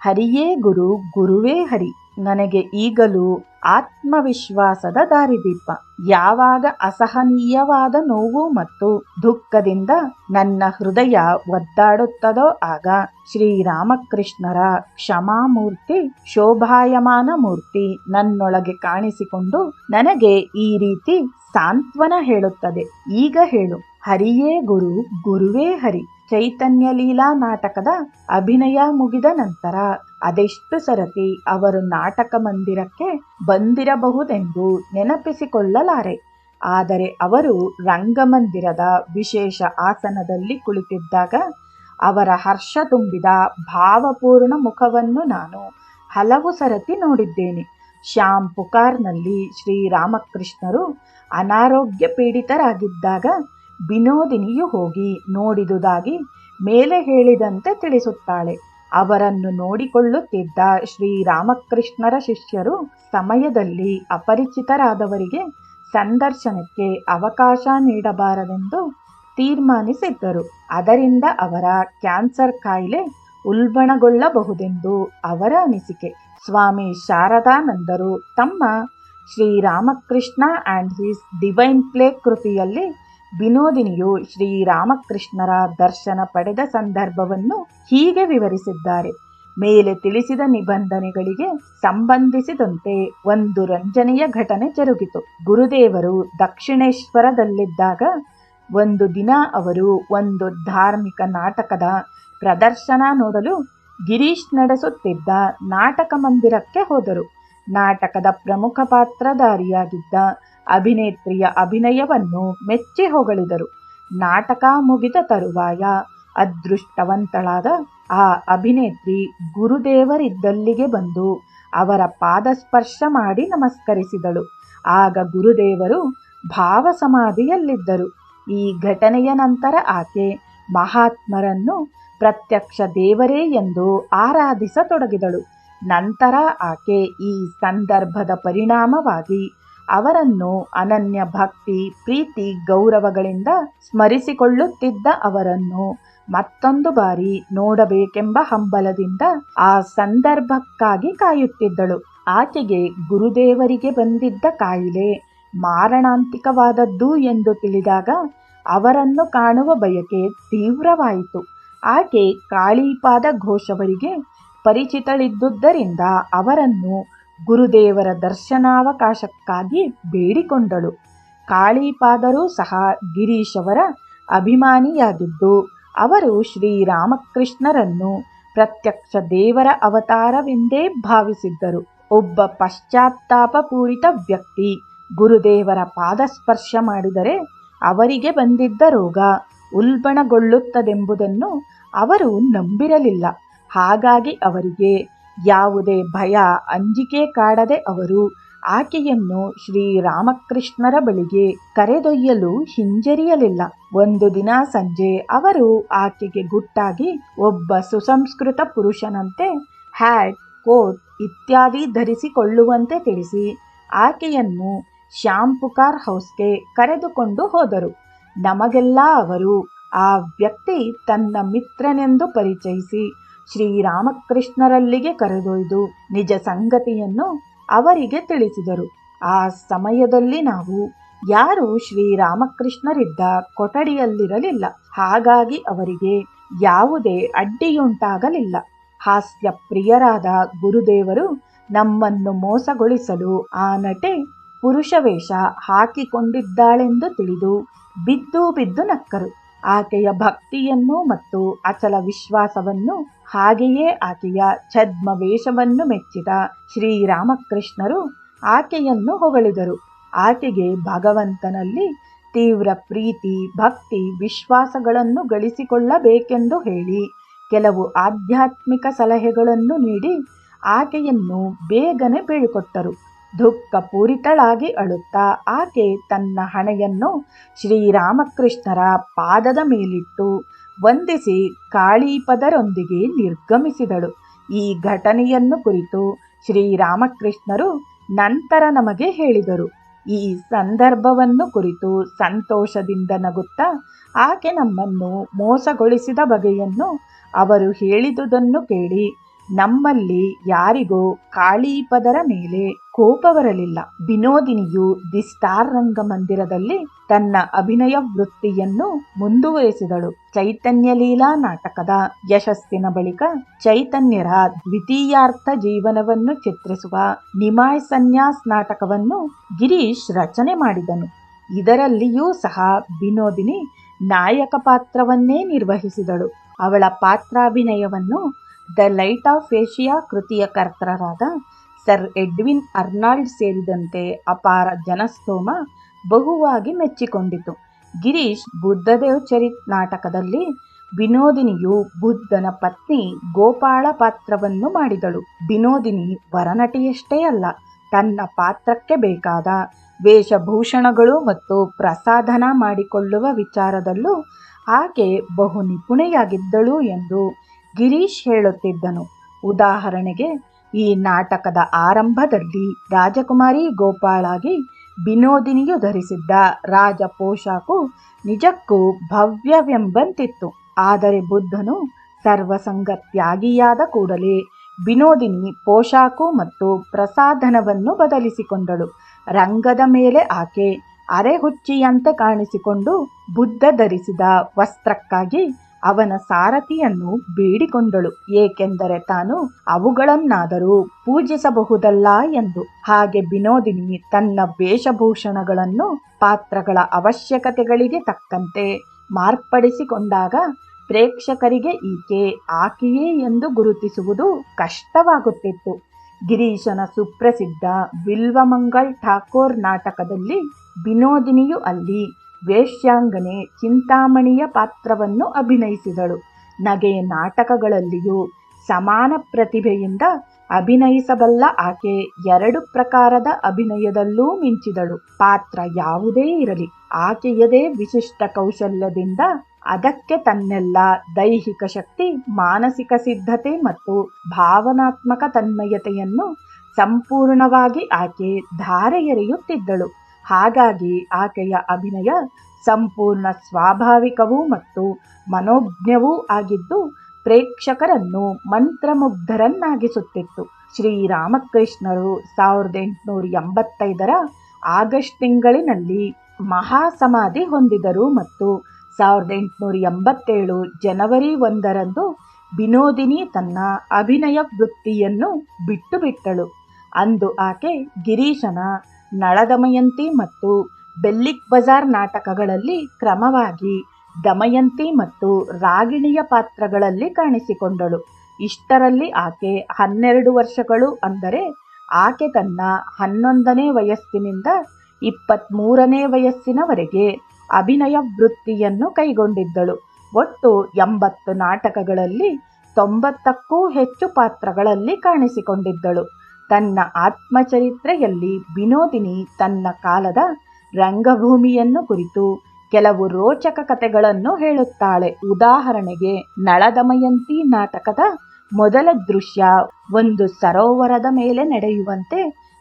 ಹರಿಯೇ ಗುರು, ಗುರುವೇ ಹರಿ ನನಗೆ ಈಗಲೂ ಆತ್ಮವಿಶ್ವಾಸದ ದಾರಿದೀಪ. ಯಾವಾಗ ಅಸಹನೀಯವಾದ ನೋವು ಮತ್ತು ದುಃಖದಿಂದ ನನ್ನ ಹೃದಯ ಒದ್ದಾಡುತ್ತದೋ ಆಗ ಶ್ರೀರಾಮಕೃಷ್ಣರ ಕ್ಷಮಾಮೂರ್ತಿ, ಶೋಭಾಯಮಾನ ಮೂರ್ತಿ ನನ್ನೊಳಗೆ ಕಾಣಿಸಿಕೊಂಡು ನನಗೆ ಈ ರೀತಿ ಸಾಂತ್ವನ ಹೇಳುತ್ತದೆ. ಈಗ ಹೇಳು, ಹರಿಯೇ ಗುರು, ಗುರುವೇ ಹರಿ. ಚೈತನ್ಯ ಲೀಲಾ ನಾಟಕದ ಅಭಿನಯ ಮುಗಿದ ನಂತರ ಅದೆಷ್ಟು ಸರತಿ ಅವರು ನಾಟಕ ಮಂದಿರಕ್ಕೆ ಬಂದಿರಬಹುದೆಂದು ನೆನಪಿಸಿಕೊಳ್ಳಲಾರೆ. ಆದರೆ ಅವರು ರಂಗಮಂದಿರದ ವಿಶೇಷ ಆಸನದಲ್ಲಿ ಕುಳಿತಿದ್ದಾಗ ಅವರ ಹರ್ಷ ತುಂಬಿದ ಭಾವಪೂರ್ಣ ಮುಖವನ್ನು ನಾನು ಹಲವು ಸರತಿ ನೋಡಿದ್ದೇನೆ. ಶ್ಯಾಮ್ ಪುಕಾರ್ನಲ್ಲಿ ಶ್ರೀರಾಮಕೃಷ್ಣರು ಅನಾರೋಗ್ಯ ಪೀಡಿತರಾಗಿದ್ದಾಗ ವಿನೋದಿನಿಯು ಹೋಗಿ ನೋಡಿದುದಾಗಿ ಮೇಲೆ ಹೇಳಿದಂತೆ ತಿಳಿಸುತ್ತಾಳೆ. ಅವರನ್ನು ನೋಡಿಕೊಳ್ಳುತ್ತಿದ್ದ ಶ್ರೀರಾಮಕೃಷ್ಣರ ಶಿಷ್ಯರು ಸಮಯದಲ್ಲಿ ಅಪರಿಚಿತರಾದವರಿಗೆ ಸಂದರ್ಶನಕ್ಕೆ ಅವಕಾಶ ನೀಡಬಾರದೆಂದು ತೀರ್ಮಾನಿಸಿದ್ದರು. ಅದರಿಂದ ಅವರ ಕ್ಯಾನ್ಸರ್ ಕಾಯಿಲೆ ಉಲ್ಬಣಗೊಳ್ಳಬಹುದೆಂದು ಅವರ ಅನಿಸಿಕೆ. ಸ್ವಾಮಿ ಶಾರದಾನಂದರು ತಮ್ಮ Sri Ramakrishna and his divine play ಕೃತಿಯಲ್ಲಿ ವಿನೋದಿನಿಯು ಶ್ರೀರಾಮಕೃಷ್ಣರ ದರ್ಶನ ಪಡೆದ ಸಂದರ್ಭವನ್ನು ಹೀಗೆ ವಿವರಿಸಿದ್ದಾರೆ. ಮೇಲೆ ತಿಳಿಸಿದ ನಿಬಂಧನೆಗಳಿಗೆ ಸಂಬಂಧಿಸಿದಂತೆ ಒಂದು ರಂಜನೆಯ ಘಟನೆ ಜರುಗಿತು. ಗುರುದೇವರು ದಕ್ಷಿಣೇಶ್ವರದಲ್ಲಿದ್ದಾಗ ಒಂದು ದಿನ ಅವರು ಒಂದು ಧಾರ್ಮಿಕ ನಾಟಕದ ಪ್ರದರ್ಶನ ನೋಡಲು ಗಿರೀಶ್ ನಡೆಸುತ್ತಿದ್ದ ನಾಟಕ ಮಂದಿರಕ್ಕೆ ಹೋದರು. ನಾಟಕದ ಪ್ರಮುಖ ಪಾತ್ರಧಾರಿಯಾಗಿದ್ದ ಅಭಿನೇತ್ರಿಯ ಅಭಿನಯವನ್ನು ಮೆಚ್ಚಿ ಹೊಗಳಿದರು. ನಾಟಕ ಮುಗಿದ ತರುವಾಯ ಅದೃಷ್ಟವಂತಳಾದ ಆ ಅಭಿನೇತ್ರಿ ಗುರುದೇವರಿದ್ದಲ್ಲಿಗೆ ಬಂದು ಅವರ ಪಾದಸ್ಪರ್ಶ ಮಾಡಿ ನಮಸ್ಕರಿಸಿದಳು. ಆಗ ಗುರುದೇವರು ಭಾವಸಮಾಧಿಯಲ್ಲಿದ್ದರು. ಈ ಘಟನೆಯ ನಂತರ ಆಕೆ ಮಹಾತ್ಮರನ್ನು ಪ್ರತ್ಯಕ್ಷ ದೇವರೇ ಎಂದು ಆರಾಧಿಸತೊಡಗಿದಳು. ನಂತರ ಆಕೆ ಈ ಸಂದರ್ಭದ ಪರಿಣಾಮವಾಗಿ ಅವರನ್ನು ಅನನ್ಯ ಭಕ್ತಿ, ಪ್ರೀತಿ, ಗೌರವಗಳಿಂದ ಸ್ಮರಿಸಿಕೊಳ್ಳುತ್ತಿದ್ದ ಅವರನ್ನು ಮತ್ತೊಂದು ಬಾರಿ ನೋಡಬೇಕೆಂಬ ಹಂಬಲದಿಂದ ಆ ಸಂದರ್ಭಕ್ಕಾಗಿ ಕಾಯುತ್ತಿದ್ದಳು. ಆಕೆಗೆ ಗುರುದೇವರಿಗೆ ಬಂದಿದ್ದ ಕಾಯಿಲೆ ಮಾರಣಾಂತಿಕವಾದದ್ದು ಎಂದು ತಿಳಿದಾಗ ಅವರನ್ನು ಕಾಣುವ ಬಯಕೆ ತೀವ್ರವಾಯಿತು. ಆಕೆ ಕಾಳಿಪಾದ ಘೋಷವರಿಗೆ ಪರಿಚಿತಳಿದ್ದುದರಿಂದ ಅವರನ್ನು ಗುರುದೇವರ ದರ್ಶನಾವಕಾಶಕ್ಕಾಗಿ ಬೇಡಿಕೊಂಡಳು. ಕಾಳಿಪಾದರು ಸಹ ಗಿರೀಶ್ ಅವರ ಅಭಿಮಾನಿಯಾಗಿದ್ದು ಅವರು ಶ್ರೀರಾಮಕೃಷ್ಣರನ್ನು ಪ್ರತ್ಯಕ್ಷ ದೇವರ ಅವತಾರವೆಂದೇ ಭಾವಿಸಿದ್ದರು. ಒಬ್ಬ ಪಶ್ಚಾತ್ತಾಪಪೂರಿತ ವ್ಯಕ್ತಿ ಗುರುದೇವರ ಪಾದಸ್ಪರ್ಶ ಮಾಡಿದರೆ ಅವರಿಗೆ ಬಂದಿದ್ದ ರೋಗ ಉಲ್ಬಣಗೊಳ್ಳುತ್ತದೆಂಬುದನ್ನು ಅವರು ನಂಬಿರಲಿಲ್ಲ. ಹಾಗಾಗಿ ಅವರಿಗೆ ಯಾವುದೇ ಭಯ, ಅಂಜಿಕೆ ಕಾಡದೆ ಅವರು ಆಕೆಯನ್ನು ಶ್ರೀರಾಮಕೃಷ್ಣರ ಬಳಿಗೆ ಕರೆದೊಯ್ಯಲು ಹಿಂಜರಿಯಲಿಲ್ಲ. ಒಂದು ದಿನ ಸಂಜೆ ಅವರು ಆಕೆಗೆ ಗುಟ್ಟಾಗಿ ಒಬ್ಬ ಸುಸಂಸ್ಕೃತ ಪುರುಷನಂತೆ ಹ್ಯಾಟ್, ಕೋಟ್ ಇತ್ಯಾದಿ ಧರಿಸಿಕೊಳ್ಳುವಂತೆ ತಿಳಿಸಿ ಆಕೆಯನ್ನು ಶ್ಯಾಮ್ ಪುಕಾರ್ ಹೌಸ್ಗೆ ಕರೆದುಕೊಂಡು ಹೋದರು. ನಮಗೆಲ್ಲ ಅವರು ಆ ವ್ಯಕ್ತಿ ತನ್ನ ಮಿತ್ರನೆಂದು ಪರಿಚಯಿಸಿ ಶ್ರೀರಾಮಕೃಷ್ಣರಲ್ಲಿಗೆ ಕರೆದೊಯ್ದು ನಿಜ ಸಂಗತಿಯನ್ನು ಅವರಿಗೆ ತಿಳಿಸಿದರು. ಆ ಸಮಯದಲ್ಲಿ ನಾವು ಯಾರೂ ಶ್ರೀರಾಮಕೃಷ್ಣರಿದ್ದ ಕೊಠಡಿಯಲ್ಲಿರಲಿಲ್ಲ. ಹಾಗಾಗಿ ಅವರಿಗೆ ಯಾವುದೇ ಅಡ್ಡಿಯುಂಟಾಗಲಿಲ್ಲ. ಹಾಸ್ಯ ಪ್ರಿಯರಾದ ಗುರುದೇವರು ನಮ್ಮನ್ನು ಮೋಸಗೊಳಿಸಲು ಆ ನಟೆ ಪುರುಷ ವೇಷ ಹಾಕಿಕೊಂಡಿದ್ದಾಳೆಂದು ತಿಳಿದು ಬಿದ್ದು ಬಿದ್ದು ನಕ್ಕರು. ಆಕೆಯ ಭಕ್ತಿಯನ್ನು ಮತ್ತು ಅಚಲ ವಿಶ್ವಾಸವನ್ನು ಹಾಗೆಯೇ ಆಕೆಯ ಛದ್ಮ ವೇಷವನ್ನು ಮೆಚ್ಚಿದ ಶ್ರೀರಾಮಕೃಷ್ಣರು ಆಕೆಯನ್ನು ಹೊಗಳಿದರು. ಆಕೆಗೆ ಭಗವಂತನಲ್ಲಿ ತೀವ್ರ ಪ್ರೀತಿ, ಭಕ್ತಿ, ವಿಶ್ವಾಸಗಳನ್ನು ಗಳಿಸಿಕೊಳ್ಳಬೇಕೆಂದು ಹೇಳಿ ಕೆಲವು ಆಧ್ಯಾತ್ಮಿಕ ಸಲಹೆಗಳನ್ನು ನೀಡಿ ಆಕೆಯನ್ನು ಬೇಗನೆ ಬೀಳ್ಕೊಟ್ಟರು. ದುಃಖಪೂರಿತಳಾಗಿ ಅಳುತ್ತಾ ಆಕೆ ತನ್ನ ಹಣೆಯನ್ನು ಶ್ರೀರಾಮಕೃಷ್ಣರ ಪಾದದ ಮೇಲಿಟ್ಟು ವಂದಿಸಿ ಕಾಳೀಪದರೊಂದಿಗೆ ನಿರ್ಗಮಿಸಿದಳು. ಈ ಘಟನೆಯನ್ನು ಕುರಿತು ಶ್ರೀರಾಮಕೃಷ್ಣರು ನಂತರ ನಮಗೆ ಹೇಳಿದರು. ಈ ಸಂದರ್ಭವನ್ನು ಕುರಿತು ಸಂತೋಷದಿಂದ ನಗುತ್ತಾ ಆಕೆ ನಮ್ಮನ್ನು ಮೋಸಗೊಳಿಸಿದ ಬಗೆಯನ್ನು ಅವರು ಹೇಳಿದುದನ್ನು ಕೇಳಿ ನಮ್ಮಲ್ಲಿ ಯಾರಿಗೂ ಕಾಳೀಪದರ ಮೇಲೆ ಕೋಪ ಬರಲಿಲ್ಲ. ವಿನೋದಿನಿಯು ದಿ ಸ್ಟಾರ್ ರಂಗಮಂದಿರದಲ್ಲಿ ತನ್ನ ಅಭಿನಯ ವೃತ್ತಿಯನ್ನು ಮುಂದುವರೆಸಿದಳು. ಚೈತನ್ಯ ಲೀಲಾ ನಾಟಕದ ಯಶಸ್ಸಿನ ಬಳಿಕ ಚೈತನ್ಯರ ದ್ವಿತೀಯಾರ್ಥ ಜೀವನವನ್ನು ಚಿತ್ರಿಸುವ ನಿಮಾಯ್ ಸನ್ಯಾಸ್ ನಾಟಕವನ್ನು ಗಿರೀಶ್ ರಚನೆ ಮಾಡಿದನು. ಇದರಲ್ಲಿಯೂ ಸಹ ವಿನೋದಿನಿ ನಾಯಕ ಪಾತ್ರವನ್ನೇ ನಿರ್ವಹಿಸಿದಳು. ಅವಳ ಪಾತ್ರಾಭಿನಯವನ್ನು ದ ಲೈಟ್ ಆಫ್ ಏಷಿಯಾ ಕೃತಿಯ ಕರ್ತರಾದ ಸರ್ ಎಡ್ವಿನ್ ಅರ್ನಾಲ್ಡ್ ಸೇರಿದಂತೆ ಅಪಾರ ಜನಸ್ತೋಮ ಬಹುವಾಗಿ ಮೆಚ್ಚಿಕೊಂಡಿತು. ಗಿರೀಶ್ ಬುದ್ಧದೇವ್ ಚರಿತ್ ನಾಟಕದಲ್ಲಿ ವಿನೋದಿನಿಯು ಬುದ್ಧನ ಪತ್ನಿ ಗೋಪಾಳ ಪಾತ್ರವನ್ನು ಮಾಡಿದಳು. ವಿನೋದಿನಿ ವರನಟಿಯಷ್ಟೇ ಅಲ್ಲ, ತನ್ನ ಪಾತ್ರಕ್ಕೆ ಬೇಕಾದ ವೇಷಭೂಷಣಗಳು ಮತ್ತು ಪ್ರಸಾಧನ ಮಾಡಿಕೊಳ್ಳುವ ವಿಚಾರದಲ್ಲೂ ಆಕೆ ಬಹು ನಿಪುಣೆಯಾಗಿದ್ದಳು ಎಂದು ಗಿರೀಶ್ ಹೇಳುತ್ತಿದ್ದನು. ಉದಾಹರಣೆಗೆ, ಈ ನಾಟಕದ ಆರಂಭದಲ್ಲಿ ರಾಜಕುಮಾರಿ ಗೋಪಾಳಾಗಿ ವಿನೋದಿನಿಯು ಧರಿಸಿದ್ದ ರಾಜ ಪೋಷಾಕು ನಿಜಕ್ಕೂ ಭವ್ಯವೆಂಬಂತಿತ್ತು. ಆದರೆ ಬುದ್ಧನು ಸರ್ವಸಂಗ ತ್ಯಾಗಿಯಾದ ಕೂಡಲೇ ವಿನೋದಿನಿ ಪೋಷಾಕು ಮತ್ತು ಪ್ರಸಾಧನವನ್ನು ಬದಲಿಸಿಕೊಂಡಳು. ರಂಗದ ಮೇಲೆ ಆಕೆ ಅರೆಹುಚ್ಚಿಯಂತೆ ಕಾಣಿಸಿಕೊಂಡು ಬುದ್ಧ ಧರಿಸಿದ ವಸ್ತ್ರಕ್ಕಾಗಿ ಅವನ ಸಾರಥಿಯನ್ನು ಬೇಡಿಕೊಂಡಳು, ಏಕೆಂದರೆ ತಾನು ಅವುಗಳನ್ನಾದರೂ ಪೂಜಿಸಬಹುದಲ್ಲ ಎಂದು. ಹಾಗೆ ವಿನೋದಿನಿ ತನ್ನ ವೇಷಭೂಷಣಗಳನ್ನು ಪಾತ್ರಗಳ ಅವಶ್ಯಕತೆಗಳಿಗೆ ತಕ್ಕಂತೆ ಮಾರ್ಪಡಿಸಿಕೊಂಡಾಗ ಪ್ರೇಕ್ಷಕರಿಗೆ ಈಕೆ ಆಕೆಯೇ ಎಂದು ಗುರುತಿಸುವುದು ಕಷ್ಟವಾಗುತ್ತಿತ್ತು. ಗಿರೀಶನ ಸುಪ್ರಸಿದ್ಧ ಬಿಲ್ವಮಂಗಳ್ ಠಾಕೋರ್ ನಾಟಕದಲ್ಲಿ ವಿನೋದಿನಿಯು ಅಲ್ಲಿ ವೇಶ್ಯಾಂಗನೆ ಚಿಂತಾಮಣಿಯ ಪಾತ್ರವನ್ನು ಅಭಿನಯಿಸಿದಳು. ನಗೆ ನಾಟಕಗಳಲ್ಲಿಯೂ ಸಮಾನ ಪ್ರತಿಭೆಯಿಂದ ಅಭಿನಯಿಸಬಲ್ಲ ಆಕೆ 2 ಪ್ರಕಾರದ ಅಭಿನಯದಲ್ಲೂ ಮಿಂಚಿದಳು. ಪಾತ್ರ ಯಾವುದೇ ಇರಲಿ, ಆಕೆಯದೇ ವಿಶಿಷ್ಟ ಕೌಶಲ್ಯದಿಂದ ಅದಕ್ಕೆ ತನ್ನೆಲ್ಲ ದೈಹಿಕ ಶಕ್ತಿ, ಮಾನಸಿಕ ಸಿದ್ಧತೆ ಮತ್ತು ಭಾವನಾತ್ಮಕ ತನ್ಮಯತೆಯನ್ನು ಸಂಪೂರ್ಣವಾಗಿ ಆಕೆ ಧಾರೆ ಎರೆಯುತ್ತಿದ್ದಳು. ಹಾಗಾಗಿ ಆಕೆಯ ಅಭಿನಯ ಸಂಪೂರ್ಣ ಸ್ವಾಭಾವಿಕವೂ ಮತ್ತು ಮನೋಜ್ಞವೂ ಆಗಿದ್ದು ಪ್ರೇಕ್ಷಕರನ್ನು ಮಂತ್ರಮುಗ್ಧರನ್ನಾಗಿಸುತ್ತಿತ್ತು. ಶ್ರೀರಾಮಕೃಷ್ಣರು 1885ರ ಆಗಸ್ಟ್ ತಿಂಗಳಿನಲ್ಲಿ ಮಹಾಸಮಾಧಿ ಹೊಂದಿದರು ಮತ್ತು 1887 ಜನವರಿ 1ರಂದು ವಿನೋದಿನಿ ತನ್ನ ಅಭಿನಯ ವೃತ್ತಿಯನ್ನು ಬಿಟ್ಟಳು. ಅಂದು ಆಕೆ ಗಿರೀಶನ ನಳದಮಯಂತಿ ಮತ್ತು ಬೆಲ್ಲಿಕ್ ಬಜಾರ್ ನಾಟಕಗಳಲ್ಲಿ ಕ್ರಮವಾಗಿ ದಮಯಂತಿ ಮತ್ತು ರಾಗಿಣಿಯ ಪಾತ್ರಗಳಲ್ಲಿ ಕಾಣಿಸಿಕೊಂಡಳು. ಇಷ್ಟರಲ್ಲಿ ಆಕೆ 12 ವರ್ಷಗಳು, ಅಂದರೆ ಆಕೆ ತನ್ನ 11ನೇ ವಯಸ್ಸಿನಿಂದ 23ನೇ ವಯಸ್ಸಿನವರೆಗೆ ಅಭಿನಯ ವೃತ್ತಿಯನ್ನು ಕೈಗೊಂಡಿದ್ದಳು. ಒಟ್ಟು 80 ನಾಟಕಗಳಲ್ಲಿ 90ಕ್ಕೂ ಹೆಚ್ಚು ಪಾತ್ರಗಳಲ್ಲಿ ಕಾಣಿಸಿಕೊಂಡಿದ್ದಳು. ತನ್ನ ಆತ್ಮಚರಿತ್ರೆಯಲ್ಲಿ ವಿನೋದಿನಿ ತನ್ನ ಕಾಲದ ರಂಗಭೂಮಿಯನ್ನು ಕುರಿತು ಕೆಲವು ರೋಚಕ ಕಥೆಗಳನ್ನು ಹೇಳುತ್ತಾಳೆ. ಉದಾಹರಣೆಗೆ, ನಳದಮಯಂತಿ ನಾಟಕದ ಮೊದಲ ದೃಶ್ಯ ಒಂದು ಸರೋವರದ ಮೇಲೆ ನಡೆಯುವಂತೆ